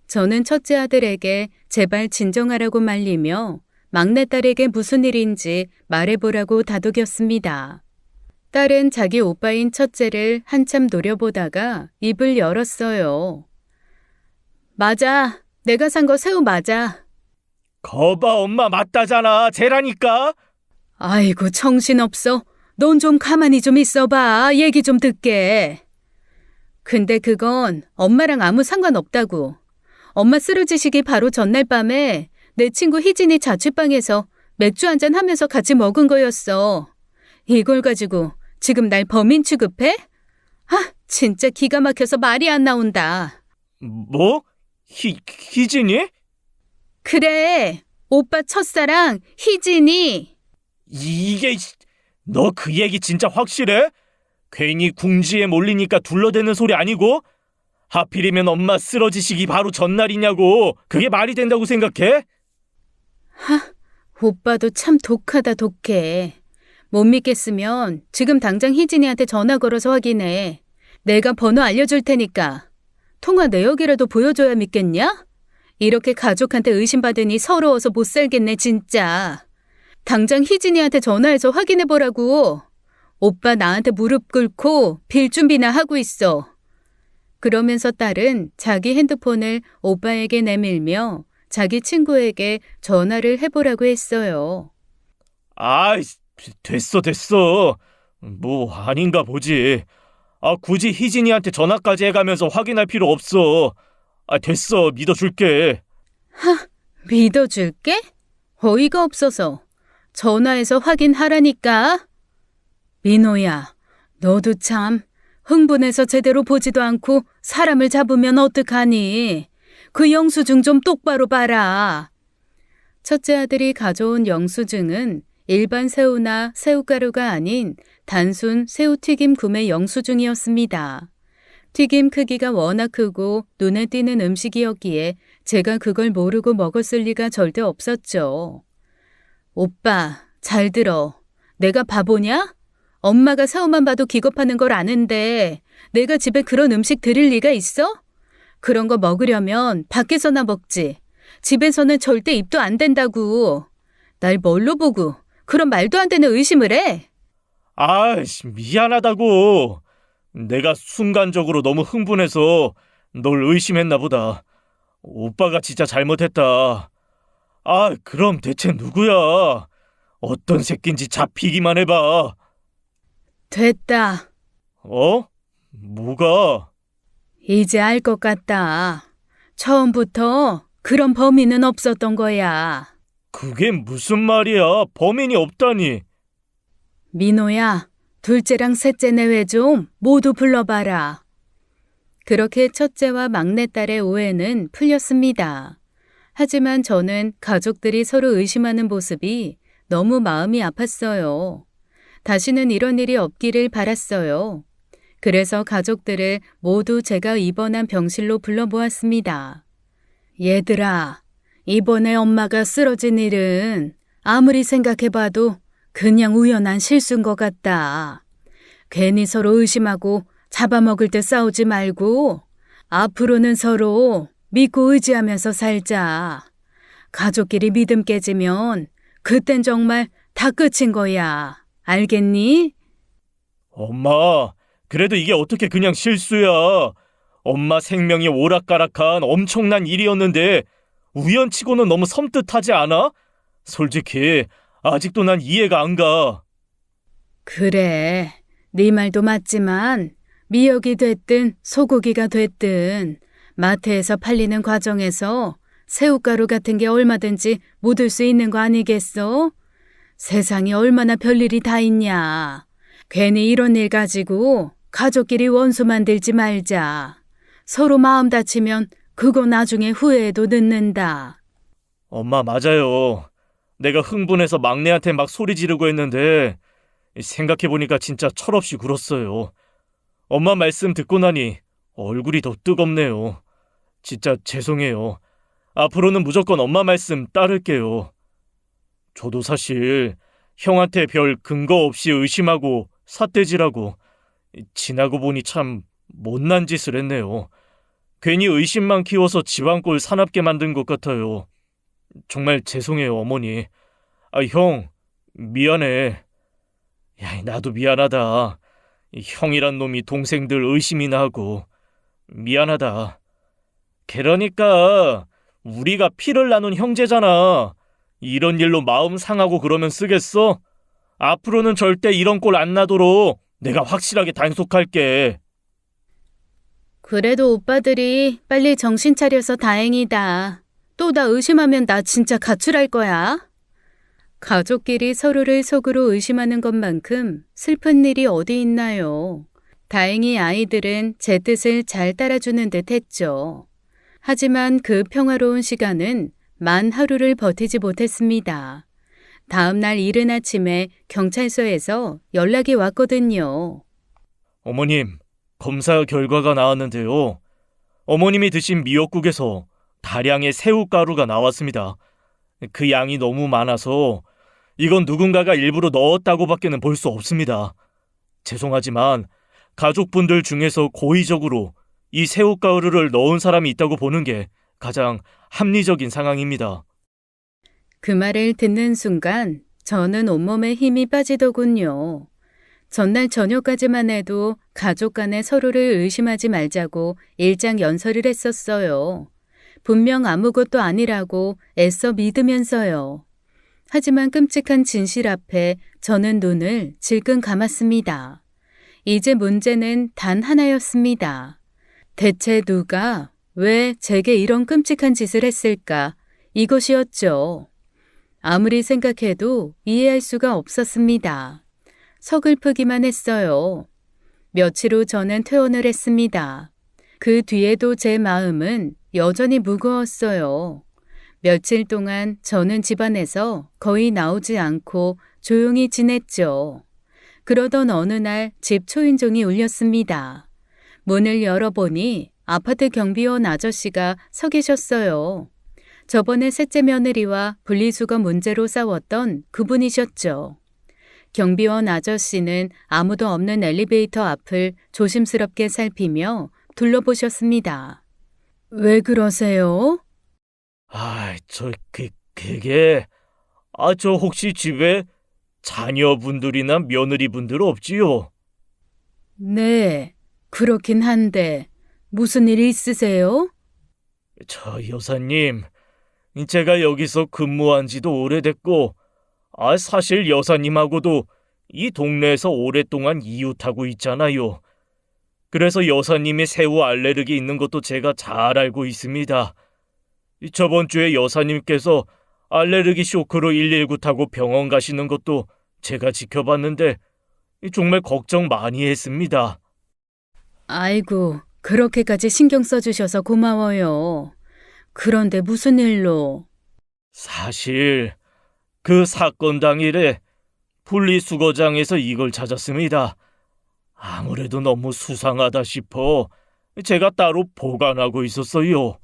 저는 첫째 아들에게 제발 진정하라고 말리며 막내딸에게 무슨 일인지 말해보라고 다독였습니다. 딸은 자기 오빠인 첫째를 한참 노려보다가 입을 열었어요. 맞아. 내가 산 거 새우 맞아. 거봐, 엄마 맞다잖아. 쟤라니까. 아이고 정신없어. 넌 좀 가만히 좀 있어봐. 얘기 좀 듣게. 근데 그건 엄마랑 아무 상관없다고. 엄마 쓰러지시기 바로 전날 밤에 내 친구 희진이 자취방에서 맥주 한잔 하면서 같이 먹은 거였어. 이걸 가지고 지금 날 범인 취급해? 아, 진짜 기가 막혀서 말이 안 나온다. 뭐? 희진이? 그래, 오빠 첫사랑 희진이. 이게 너 그 얘기 진짜 확실해? 괜히 궁지에 몰리니까 둘러대는 소리 아니고? 하필이면 엄마 쓰러지시기 바로 전날이냐고. 그게 말이 된다고 생각해? 오빠도 참 독하다 독해. 못 믿겠으면 지금 당장 희진이한테 전화 걸어서 확인해. 내가 번호 알려줄 테니까. 통화 내역이라도 보여줘야 믿겠냐? 이렇게 가족한테 의심받으니 서러워서 못 살겠네 진짜. 당장 희진이한테 전화해서 확인해보라고. 오빠 나한테 무릎 꿇고 빌 준비나 하고 있어. 그러면서 딸은 자기 핸드폰을 오빠에게 내밀며 자기 친구에게 전화를 해보라고 했어요. 아이, 됐어. 뭐 아닌가 보지. 굳이 희진이한테 전화까지 해가면서 확인할 필요 없어. 됐어. 믿어줄게. 믿어줄게? 어이가 없어서. 전화해서 확인하라니까. 민호야, 너도 참 흥분해서 제대로 보지도 않고 사람을 잡으면 어떡하니? 그 영수증 좀 똑바로 봐라. 첫째 아들이 가져온 영수증은 일반 새우나 새우가루가 아닌 단순 새우튀김 구매 영수증이었습니다. 튀김 크기가 워낙 크고 눈에 띄는 음식이었기에 제가 그걸 모르고 먹었을 리가 절대 없었죠. 오빠, 잘 들어. 내가 바보냐? 엄마가 새우만 봐도 기겁하는 걸 아는데 내가 집에 그런 음식 드릴 리가 있어? 그런 거 먹으려면 밖에서나 먹지. 집에서는 절대 입도 안 된다고. 날 뭘로 보고 그런 말도 안 되는 의심을 해? 미안하다고. 내가 순간적으로 너무 흥분해서 널 의심했나 보다. 오빠가 진짜 잘못했다. 그럼 대체 누구야? 어떤 새끼인지 잡히기만 해봐. 됐다. 뭐가? 이제 알 것 같다. 처음부터 그런 범인은 없었던 거야. 그게 무슨 말이야? 범인이 없다니. 민호야, 둘째랑 셋째 내외 좀 모두 불러봐라. 그렇게 첫째와 막내딸의 오해는 풀렸습니다. 하지만 저는 가족들이 서로 의심하는 모습이 너무 마음이 아팠어요. 다시는 이런 일이 없기를 바랐어요. 그래서 가족들을 모두 제가 입원한 병실로 불러보았습니다. 얘들아, 이번에 엄마가 쓰러진 일은 아무리 생각해봐도 그냥 우연한 실수인 것 같다. 괜히 서로 의심하고 잡아먹을 때 싸우지 말고 앞으로는 서로 믿고 의지하면서 살자. 가족끼리 믿음 깨지면 그땐 정말 다 끝인 거야. 알겠니? 엄마, 그래도 이게 어떻게 그냥 실수야. 엄마 생명이 오락가락한 엄청난 일이었는데 우연치고는 너무 섬뜩하지 않아? 솔직히 아직도 난 이해가 안 가. 그래, 네 말도 맞지만 미역이 됐든 소고기가 됐든 마트에서 팔리는 과정에서 새우가루 같은 게 얼마든지 묻을 수 있는 거 아니겠어? 세상에 얼마나 별일이 다 있냐. 괜히 이런 일 가지고 가족끼리 원수 만들지 말자. 서로 마음 다치면 그거 나중에 후회해도 늦는다. 엄마 맞아요. 내가 흥분해서 막내한테 막 소리 지르고 했는데 생각해보니까 진짜 철없이 굴었어요. 엄마 말씀 듣고 나니 얼굴이 더 뜨겁네요. 진짜 죄송해요. 앞으로는 무조건 엄마 말씀 따를게요. 저도 사실 형한테 별 근거 없이 의심하고 삿대질하고 지나고 보니 참 못난 짓을 했네요. 괜히 의심만 키워서 집안꼴 사납게 만든 것 같아요. 정말 죄송해요, 어머니. 형, 미안해. 야, 나도 미안하다. 형이란 놈이 동생들 의심이나 하고. 미안하다. 그러니까 우리가 피를 나눈 형제잖아. 이런 일로 마음 상하고 그러면 쓰겠어? 앞으로는 절대 이런 꼴 안 나도록 내가 확실하게 단속할게. 그래도 오빠들이 빨리 정신 차려서 다행이다. 또 나 의심하면 나 진짜 가출할 거야. 가족끼리 서로를 속으로 의심하는 것만큼 슬픈 일이 어디 있나요? 다행히 아이들은 제 뜻을 잘 따라주는 듯 했죠. 하지만 그 평화로운 시간은 만 하루를 버티지 못했습니다. 다음 날 이른 아침에 경찰서에서 연락이 왔거든요. 어머님, 검사 결과가 나왔는데요. 어머님이 드신 미역국에서 다량의 새우가루가 나왔습니다. 그 양이 너무 많아서 이건 누군가가 일부러 넣었다고밖에는 볼 수 없습니다. 죄송하지만 가족분들 중에서 고의적으로 이 새우가루를 넣은 사람이 있다고 보는 게 가장 합리적인 상황입니다. 그 말을 듣는 순간 저는 온몸에 힘이 빠지더군요. 전날 저녁까지만 해도 가족 간에 서로를 의심하지 말자고 일장연설을 했었어요. 분명 아무것도 아니라고 애써 믿으면서요. 하지만 끔찍한 진실 앞에 저는 눈을 질끈 감았습니다. 이제 문제는 단 하나였습니다. 대체 누가 왜 제게 이런 끔찍한 짓을 했을까? 이것이었죠. 아무리 생각해도 이해할 수가 없었습니다. 서글프기만 했어요. 며칠 후 저는 퇴원을 했습니다. 그 뒤에도 제 마음은 여전히 무거웠어요. 며칠 동안 저는 집안에서 거의 나오지 않고 조용히 지냈죠. 그러던 어느 날 집 초인종이 울렸습니다. 문을 열어보니 아파트 경비원 아저씨가 서 계셨어요. 저번에 셋째 며느리와 분리수거 문제로 싸웠던 그분이셨죠. 경비원 아저씨는 아무도 없는 엘리베이터 앞을 조심스럽게 살피며 둘러보셨습니다. 왜 그러세요? 저 혹시 집에 자녀분들이나 며느리분들 없지요? 네, 그렇긴 한데 무슨 일 있으세요? 저 여사님, 제가 여기서 근무한 지도 오래됐고, 사실 여사님하고도 이 동네에서 오랫동안 이웃하고 있잖아요. 그래서 여사님이 새우 알레르기 있는 것도 제가 잘 알고 있습니다. 저번 주에 여사님께서 알레르기 쇼크로 119 타고 병원 가시는 것도 제가 지켜봤는데 정말 걱정 많이 했습니다. 아이고, 그렇게까지 신경 써주셔서 고마워요. 그런데 무슨 일로? 사실 그 사건 당일에 분리수거장에서 이걸 찾았습니다. 아무래도 너무 수상하다 싶어 제가 따로 보관하고 있었어요.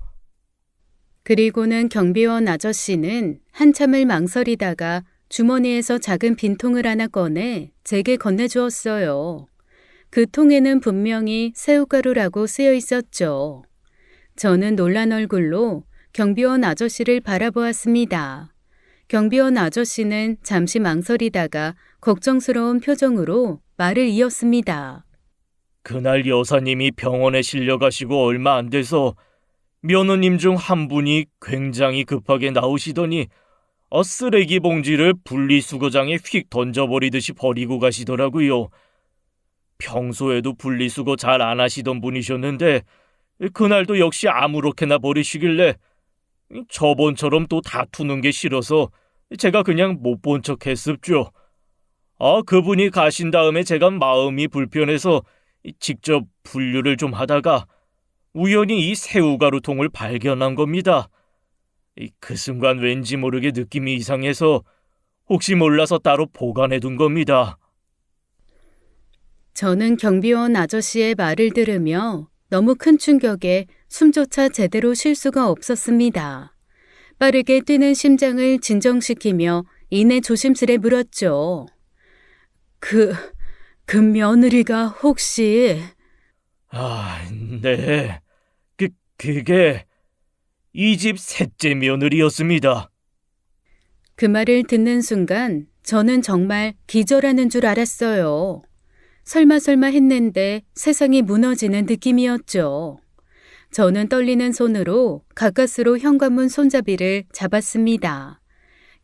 그리고는 경비원 아저씨는 한참을 망설이다가 주머니에서 작은 빈통을 하나 꺼내 제게 건네주었어요. 그 통에는 분명히 새우가루라고 쓰여 있었죠. 저는 놀란 얼굴로 경비원 아저씨를 바라보았습니다. 경비원 아저씨는 잠시 망설이다가 걱정스러운 표정으로 말을 이었습니다. 그날 여사님이 병원에 실려가시고 얼마 안 돼서 며느님 중 한 분이 굉장히 급하게 나오시더니 쓰레기 봉지를 분리수거장에 휙 던져버리듯이 버리고 가시더라고요. 평소에도 분리수거 잘 안 하시던 분이셨는데 그날도 역시 아무렇게나 버리시길래 저번처럼 또 다투는 게 싫어서 제가 그냥 못 본 척 했었죠. 그분이 가신 다음에 제가 마음이 불편해서 직접 분류를 좀 하다가 우연히 이 새우가루통을 발견한 겁니다. 그 순간 왠지 모르게 느낌이 이상해서 혹시 몰라서 따로 보관해둔 겁니다. 저는 경비원 아저씨의 말을 들으며 너무 큰 충격에 숨조차 제대로 쉴 수가 없었습니다. 빠르게 뛰는 심장을 진정시키며 이내 조심스레 물었죠. 그 며느리가 혹시... 네. 그게 이 집 셋째 며느리였습니다. 그 말을 듣는 순간 저는 정말 기절하는 줄 알았어요. 설마 했는데 세상이 무너지는 느낌이었죠. 저는 떨리는 손으로 가까스로 현관문 손잡이를 잡았습니다.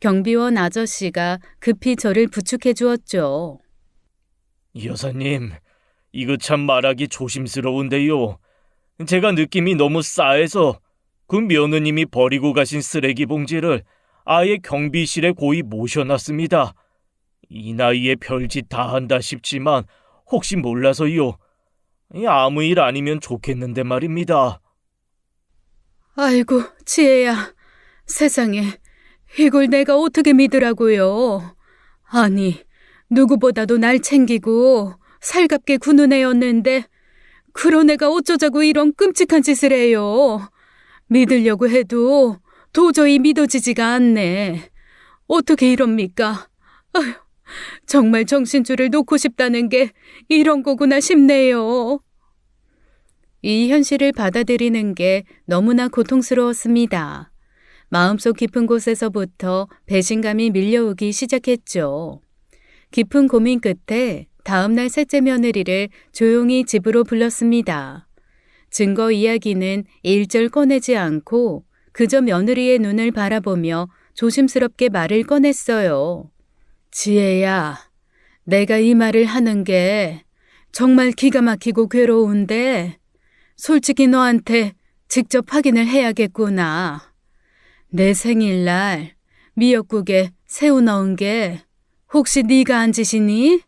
경비원 아저씨가 급히 저를 부축해 주었죠. 여사님, 이거 참 말하기 조심스러운데요. 제가 느낌이 너무 싸해서 그 며느님이 버리고 가신 쓰레기 봉지를 아예 경비실에 고이 모셔놨습니다. 이 나이에 별짓 다 한다 싶지만 혹시 몰라서요. 아무 일 아니면 좋겠는데 말입니다. 아이고, 지혜야. 세상에, 이걸 내가 어떻게 믿으라고요. 아니, 누구보다도 날 챙기고 살갑게 구는 애였는데 그런 애가 어쩌자고 이런 끔찍한 짓을 해요. 믿으려고 해도 도저히 믿어지지가 않네. 어떻게 이럽니까? 아휴, 정말 정신줄을 놓고 싶다는 게 이런 거구나 싶네요. 이 현실을 받아들이는 게 너무나 고통스러웠습니다. 마음속 깊은 곳에서부터 배신감이 밀려오기 시작했죠. 깊은 고민 끝에 다음날 셋째 며느리를 조용히 집으로 불렀습니다. 증거 이야기는 일절 꺼내지 않고 그저 며느리의 눈을 바라보며 조심스럽게 말을 꺼냈어요. 지혜야, 내가 이 말을 하는 게 정말 기가 막히고 괴로운데 솔직히 너한테 직접 확인을 해야겠구나. 내 생일날 미역국에 새우 넣은 게 혹시 네가 한 짓이니?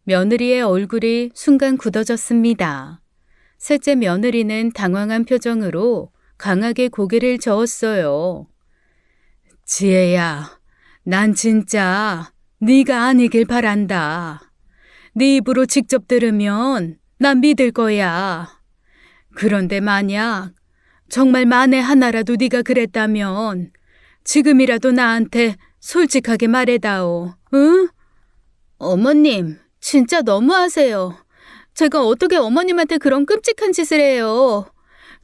며느리의 얼굴이 순간 굳어졌습니다. 셋째 며느리는 당황한 표정으로 강하게 고개를 저었어요. 지혜야, 난 진짜 네가 아니길 바란다. 네 입으로 직접 들으면 난 믿을 거야. 그런데 만약 정말 만에 하나라도 네가 그랬다면 지금이라도 나한테 솔직하게 말해다오. 응? 어머님, 진짜 너무하세요. 제가 어떻게 어머님한테 그런 끔찍한 짓을 해요.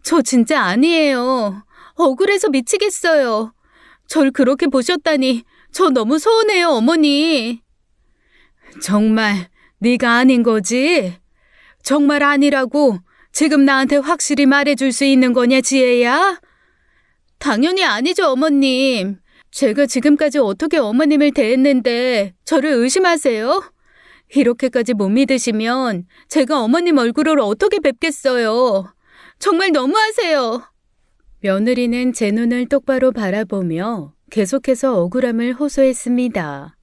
저 진짜 아니에요. 억울해서 미치겠어요. 절 그렇게 보셨다니 저 너무 서운해요, 어머니. 정말 네가 아닌 거지? 정말 아니라고 지금 나한테 확실히 말해줄 수 있는 거냐, 지혜야? 당연히 아니죠, 어머님. 제가 지금까지 어떻게 어머님을 대했는데 저를 의심하세요? 이렇게까지 못 믿으시면 제가 어머님 얼굴을 어떻게 뵙겠어요? 정말 너무하세요. 며느리는 제 눈을 똑바로 바라보며 계속해서 억울함을 호소했습니다.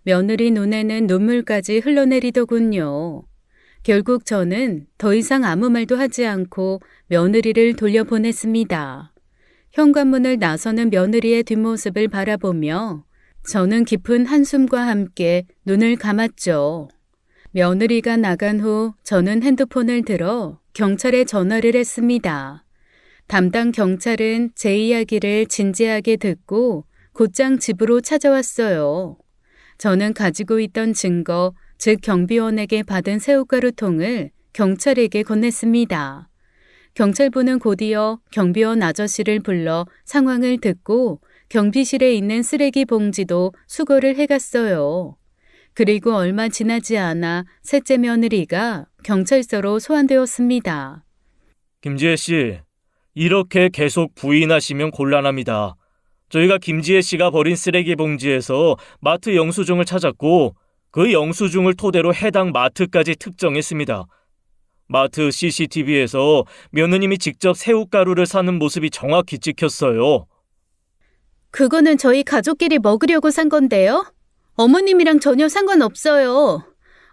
며느리 눈에는 눈물까지 흘러내리더군요. 결국 저는 더 이상 아무 말도 하지 않고 며느리를 돌려보냈습니다. 현관문을 나서는 며느리의 뒷모습을 바라보며 저는 깊은 한숨과 함께 눈을 감았죠. 며느리가 나간 후 저는 핸드폰을 들어 경찰에 전화를 했습니다. 담당 경찰은 제 이야기를 진지하게 듣고 곧장 집으로 찾아왔어요. 저는 가지고 있던 증거, 즉 경비원에게 받은 새우가루통을 경찰에게 건넸습니다. 경찰분은 곧이어 경비원 아저씨를 불러 상황을 듣고 경비실에 있는 쓰레기 봉지도 수거를 해갔어요. 그리고 얼마 지나지 않아 셋째 며느리가 경찰서로 소환되었습니다. 김지혜 씨, 이렇게 계속 부인하시면 곤란합니다. 저희가 김지혜 씨가 버린 쓰레기 봉지에서 마트 영수증을 찾았고 그 영수증을 토대로 해당 마트까지 특정했습니다. 마트 CCTV에서 며느님이 직접 새우가루를 사는 모습이 정확히 찍혔어요. 그거는 저희 가족끼리 먹으려고 산 건데요. 어머님이랑 전혀 상관없어요.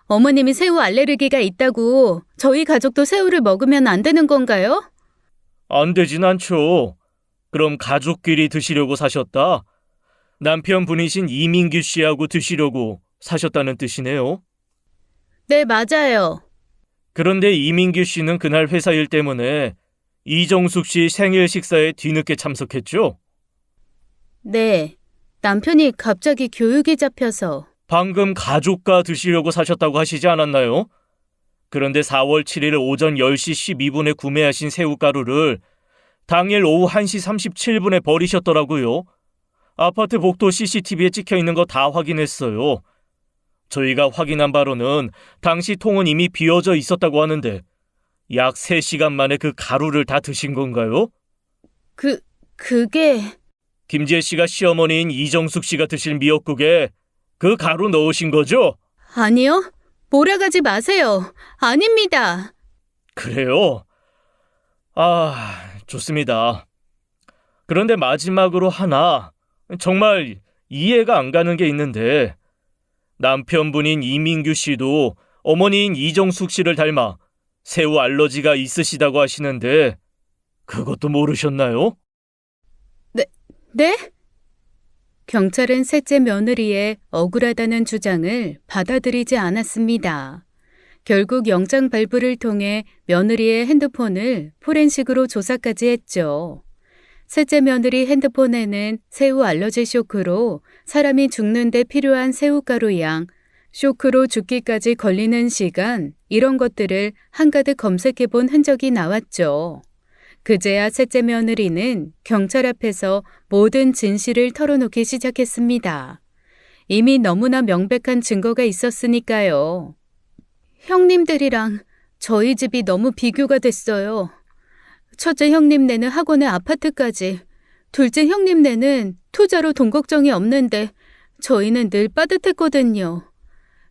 어머님이 새우 알레르기가 있다고 저희 가족도 새우를 먹으면 안 되는 건가요? 안 되진 않죠. 그럼 가족끼리 드시려고 사셨다? 남편분이신 이민규 씨하고 드시려고 사셨다는 뜻이네요. 네, 맞아요. 그런데 이민규 씨는 그날 회사 일 때문에 이정숙 씨 생일 식사에 뒤늦게 참석했죠? 네, 남편이 갑자기 교육이 잡혀서. 방금 가족과 드시려고 사셨다고 하시지 않았나요? 그런데 4월 7일 오전 10시 12분에 구매하신 새우가루를 당일 오후 1시 37분에 버리셨더라고요. 아파트 복도 CCTV에 찍혀 있는 거 다 확인했어요. 저희가 확인한 바로는 당시 통은 이미 비워져 있었다고 하는데 약 3시간 만에 그 가루를 다 드신 건가요? 그게... 김지혜 씨가 시어머니인 이정숙 씨가 드실 미역국에 그 가루 넣으신 거죠? 아니요. 몰아가지 마세요. 아닙니다. 그래요? 좋습니다. 그런데 마지막으로 하나 정말 이해가 안 가는 게 있는데 남편분인 이민규 씨도 어머니인 이정숙 씨를 닮아 새우 알러지가 있으시다고 하시는데 그것도 모르셨나요? 네? 경찰은 셋째 며느리의 억울하다는 주장을 받아들이지 않았습니다. 결국 영장 발부를 통해 며느리의 핸드폰을 포렌식으로 조사까지 했죠. 셋째 며느리 핸드폰에는 새우 알러지 쇼크로 사람이 죽는데 필요한 새우가루 양, 쇼크로 죽기까지 걸리는 시간, 이런 것들을 한가득 검색해 본 흔적이 나왔죠. 그제야 셋째 며느리는 경찰 앞에서 모든 진실을 털어놓기 시작했습니다. 이미 너무나 명백한 증거가 있었으니까요. 형님들이랑 저희 집이 너무 비교가 됐어요. 첫째 형님네는 학원에 아파트까지, 둘째 형님네는 투자로 돈 걱정이 없는데 저희는 늘 빠듯했거든요.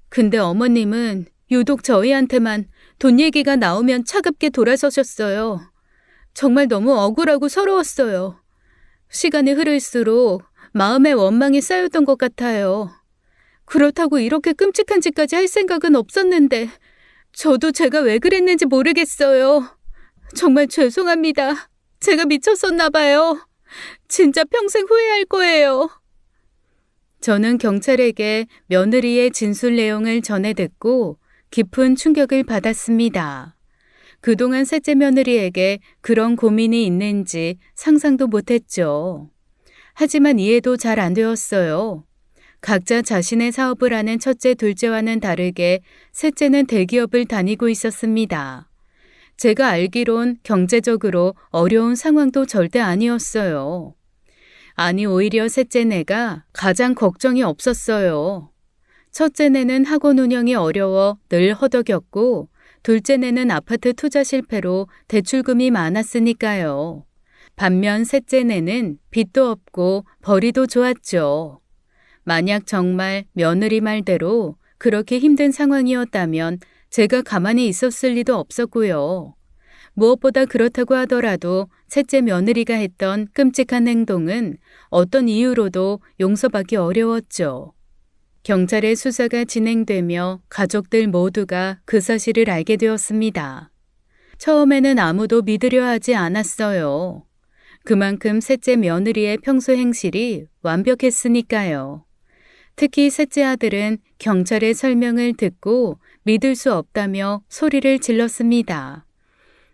근데 어머님은 유독 저희한테만 돈 얘기가 나오면 차갑게 돌아서셨어요. 정말 너무 억울하고 서러웠어요. 시간이 흐를수록 마음의 원망이 쌓였던 것 같아요. 그렇다고 이렇게 끔찍한 짓까지 할 생각은 없었는데 저도 제가 왜 그랬는지 모르겠어요. 정말 죄송합니다. 제가 미쳤었나 봐요. 진짜 평생 후회할 거예요. 저는 경찰에게 며느리의 진술 내용을 전해 듣고 깊은 충격을 받았습니다. 그동안 셋째 며느리에게 그런 고민이 있는지 상상도 못했죠. 하지만 이해도 잘 안 되었어요. 각자 자신의 사업을 하는 첫째, 둘째와는 다르게 셋째는 대기업을 다니고 있었습니다. 제가 알기론 경제적으로 어려운 상황도 절대 아니었어요. 아니, 오히려 셋째네가 가장 걱정이 없었어요. 첫째네는 학원 운영이 어려워 늘 허덕였고, 둘째네는 아파트 투자 실패로 대출금이 많았으니까요. 반면 셋째네는 빚도 없고 벌이도 좋았죠. 만약 정말 며느리 말대로 그렇게 힘든 상황이었다면 제가 가만히 있었을 리도 없었고요. 무엇보다 그렇다고 하더라도 셋째 며느리가 했던 끔찍한 행동은 어떤 이유로도 용서받기 어려웠죠. 경찰의 수사가 진행되며 가족들 모두가 그 사실을 알게 되었습니다. 처음에는 아무도 믿으려 하지 않았어요. 그만큼 셋째 며느리의 평소 행실이 완벽했으니까요. 특히 셋째 아들은 경찰의 설명을 듣고 믿을 수 없다며 소리를 질렀습니다.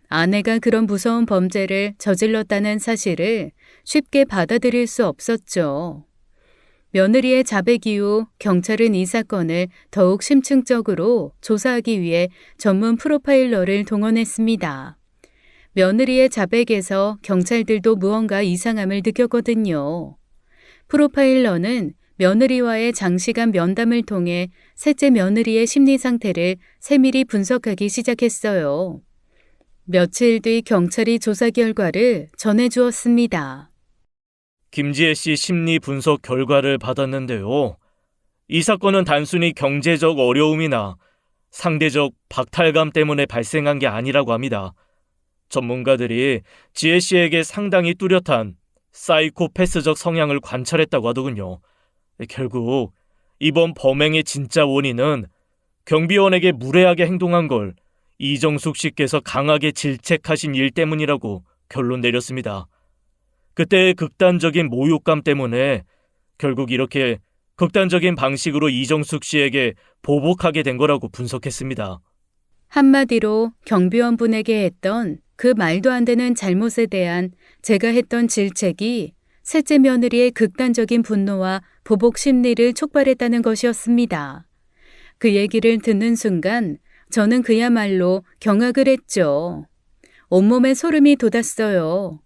아내가 그런 무서운 범죄를 저질렀다는 사실을 쉽게 받아들일 수 없었죠. 며느리의 자백 이후 경찰은 이 사건을 더욱 심층적으로 조사하기 위해 전문 프로파일러를 동원했습니다. 며느리의 자백에서 경찰들도 무언가 이상함을 느꼈거든요. 프로파일러는 며느리와의 장시간 면담을 통해 셋째 며느리의 심리 상태를 세밀히 분석하기 시작했어요. 며칠 뒤 경찰이 조사 결과를 전해주었습니다. 김지혜 씨 심리 분석 결과를 받았는데요. 이 사건은 단순히 경제적 어려움이나 상대적 박탈감 때문에 발생한 게 아니라고 합니다. 전문가들이 지혜 씨에게 상당히 뚜렷한 사이코패스적 성향을 관찰했다고 하더군요. 결국 이번 범행의 진짜 원인은 경비원에게 무례하게 행동한 걸 이정숙 씨께서 강하게 질책하신 일 때문이라고 결론 내렸습니다. 그때의 극단적인 모욕감 때문에 결국 이렇게 극단적인 방식으로 이정숙 씨에게 보복하게 된 거라고 분석했습니다. 한마디로 경비원분에게 했던 그 말도 안 되는 잘못에 대한 제가 했던 질책이 셋째 며느리의 극단적인 분노와 보복 심리를 촉발했다는 것이었습니다. 그 얘기를 듣는 순간 저는 그야말로 경악을 했죠. 온몸에 소름이 돋았어요.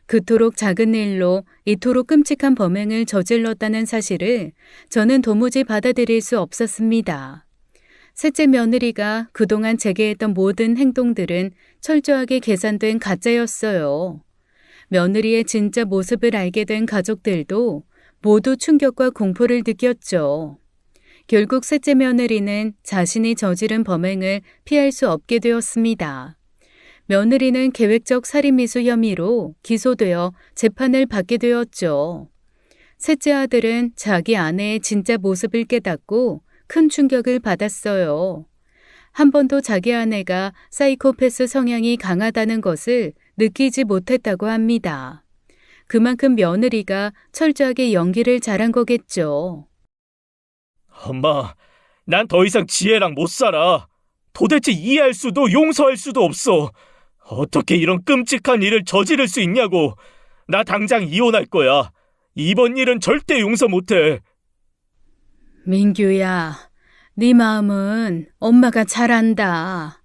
그토록 작은 일로 이토록 끔찍한 범행을 저질렀다는 사실을 저는 도무지 받아들일 수 없었습니다. 셋째 며느리가 그동안 제게 했던 모든 행동들은 철저하게 계산된 가짜였어요. 며느리의 진짜 모습을 알게 된 가족들도 모두 충격과 공포를 느꼈죠. 결국 셋째 며느리는 자신이 저지른 범행을 피할 수 없게 되었습니다. 며느리는 계획적 살인미수 혐의로 기소되어 재판을 받게 되었죠. 셋째 아들은 자기 아내의 진짜 모습을 깨닫고 큰 충격을 받았어요. 한 번도 자기 아내가 사이코패스 성향이 강하다는 것을 느끼지 못했다고 합니다. 그만큼 며느리가 철저하게 연기를 잘한 거겠죠. 엄마, 난 더 이상 지혜랑 못 살아. 도대체 이해할 수도 용서할 수도 없어. 어떻게 이런 끔찍한 일을 저지를 수 있냐고. 나 당장 이혼할 거야. 이번 일은 절대 용서 못해. 민규야, 네 마음은 엄마가 잘 안다.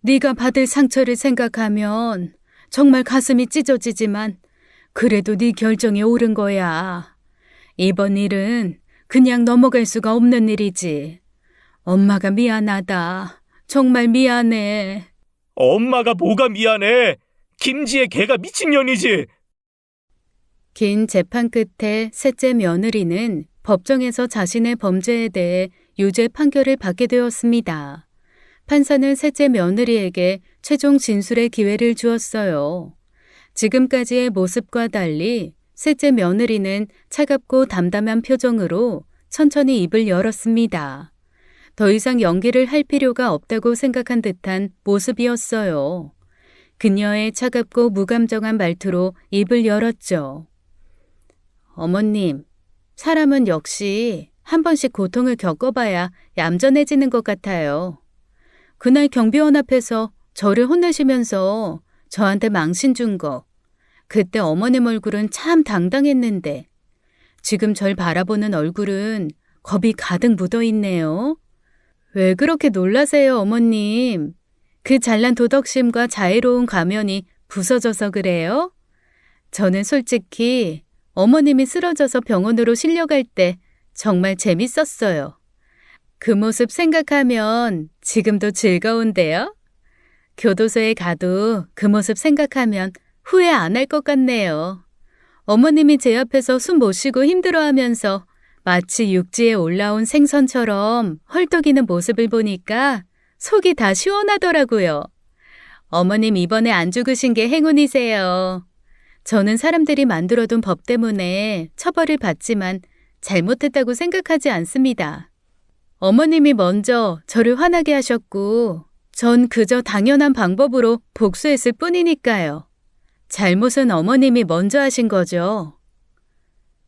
네가 받을 상처를 생각하면 정말 가슴이 찢어지지만 그래도 네 결정이 옳은 거야. 이번 일은 그냥 넘어갈 수가 없는 일이지. 엄마가 미안하다. 정말 미안해. 엄마가 뭐가 미안해. 김지혜 걔가 미친년이지. 긴 재판 끝에 셋째 며느리는 법정에서 자신의 범죄에 대해 유죄 판결을 받게 되었습니다. 판사는 셋째 며느리에게 최종 진술의 기회를 주었어요. 지금까지의 모습과 달리 셋째 며느리는 차갑고 담담한 표정으로 천천히 입을 열었습니다. 더 이상 연기를 할 필요가 없다고 생각한 듯한 모습이었어요. 그녀의 차갑고 무감정한 말투로 입을 열었죠. 어머님, 사람은 역시 한 번씩 고통을 겪어봐야 얌전해지는 것 같아요. 그날 경비원 앞에서 저를 혼내시면서 저한테 망신 준 거, 그때 어머님 얼굴은 참 당당했는데 지금 절 바라보는 얼굴은 겁이 가득 묻어 있네요. 왜 그렇게 놀라세요, 어머님? 그 잘난 도덕심과 자애로운 가면이 부서져서 그래요? 저는 솔직히 어머님이 쓰러져서 병원으로 실려갈 때 정말 재밌었어요. 그 모습 생각하면 지금도 즐거운데요? 교도소에 가도 그 모습 생각하면 후회 안 할 것 같네요. 어머님이 제 앞에서 숨 못 쉬고 힘들어하면서 마치 육지에 올라온 생선처럼 헐떡이는 모습을 보니까 속이 다 시원하더라고요. 어머님 이번에 안 죽으신 게 행운이세요. 저는 사람들이 만들어둔 법 때문에 처벌을 받지만 잘못했다고 생각하지 않습니다. 어머님이 먼저 저를 화나게 하셨고 전 그저 당연한 방법으로 복수했을 뿐이니까요. 잘못은 어머님이 먼저 하신 거죠.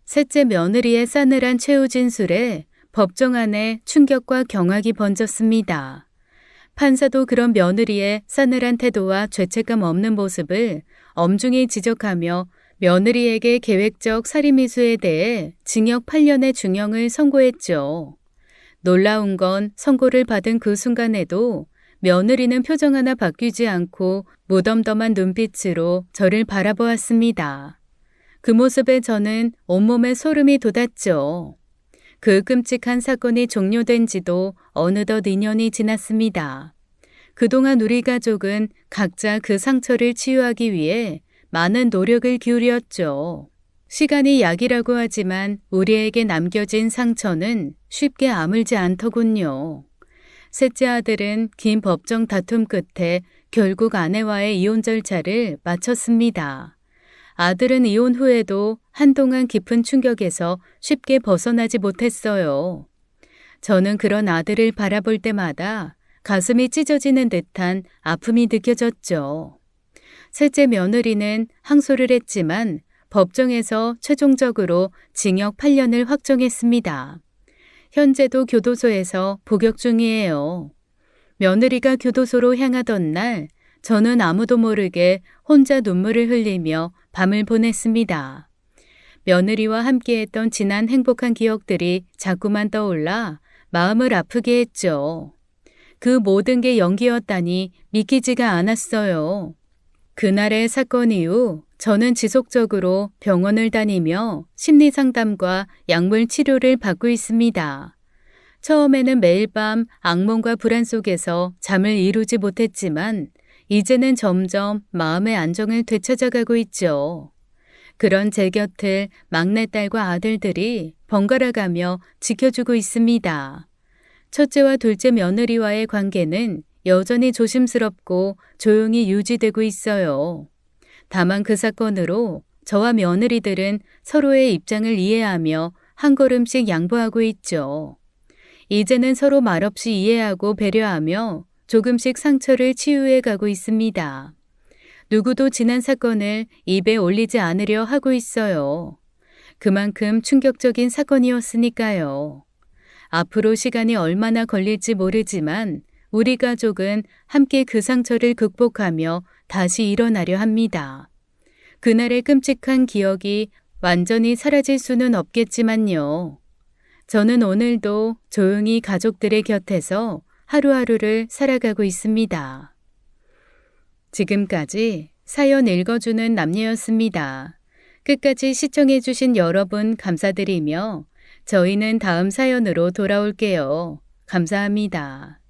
셋째 며느리의 싸늘한 최후 진술에 법정 안에 충격과 경악이 번졌습니다. 판사도 그런 며느리의 싸늘한 태도와 죄책감 없는 모습을 엄중히 지적하며 며느리에게 계획적 살인미수에 대해 징역 8년의 중형을 선고했죠. 놀라운 건 선고를 받은 그 순간에도 며느리는 표정 하나 바뀌지 않고 무덤덤한 눈빛으로 저를 바라보았습니다. 그 모습에 저는 온몸에 소름이 돋았죠. 그 끔찍한 사건이 종료된 지도 어느덧 2년이 지났습니다. 그동안 우리 가족은 각자 그 상처를 치유하기 위해 많은 노력을 기울였죠. 시간이 약이라고 하지만 우리에게 남겨진 상처는 쉽게 아물지 않더군요. 셋째 아들은 긴 법정 다툼 끝에 결국 아내와의 이혼 절차를 마쳤습니다. 아들은 이혼 후에도 한동안 깊은 충격에서 쉽게 벗어나지 못했어요. 저는 그런 아들을 바라볼 때마다 가슴이 찢어지는 듯한 아픔이 느껴졌죠. 셋째 며느리는 항소를 했지만 법정에서 최종적으로 징역 8년을 확정했습니다. 현재도 교도소에서 복역 중이에요. 며느리가 교도소로 향하던 날 저는 아무도 모르게 혼자 눈물을 흘리며 밤을 보냈습니다. 며느리와 함께했던 지난 행복한 기억들이 자꾸만 떠올라 마음을 아프게 했죠. 그 모든 게 연기였다니 믿기지가 않았어요. 그날의 사건 이후 저는 지속적으로 병원을 다니며 심리상담과 약물 치료를 받고 있습니다. 처음에는 매일 밤 악몽과 불안 속에서 잠을 이루지 못했지만 이제는 점점 마음의 안정을 되찾아가고 있죠. 그런 제 곁을 막내딸과 아들들이 번갈아가며 지켜주고 있습니다. 첫째와 둘째 며느리와의 관계는 여전히 조심스럽고 조용히 유지되고 있어요. 다만 그 사건으로 저와 며느리들은 서로의 입장을 이해하며 한 걸음씩 양보하고 있죠. 이제는 서로 말없이 이해하고 배려하며 조금씩 상처를 치유해 가고 있습니다. 누구도 지난 사건을 입에 올리지 않으려 하고 있어요. 그만큼 충격적인 사건이었으니까요. 앞으로 시간이 얼마나 걸릴지 모르지만 우리 가족은 함께 그 상처를 극복하며 다시 일어나려 합니다. 그날의 끔찍한 기억이 완전히 사라질 수는 없겠지만요. 저는 오늘도 조용히 가족들의 곁에서 하루하루를 살아가고 있습니다. 지금까지 사연 읽어주는 남녀였습니다. 끝까지 시청해주신 여러분 감사드리며 저희는 다음 사연으로 돌아올게요. 감사합니다.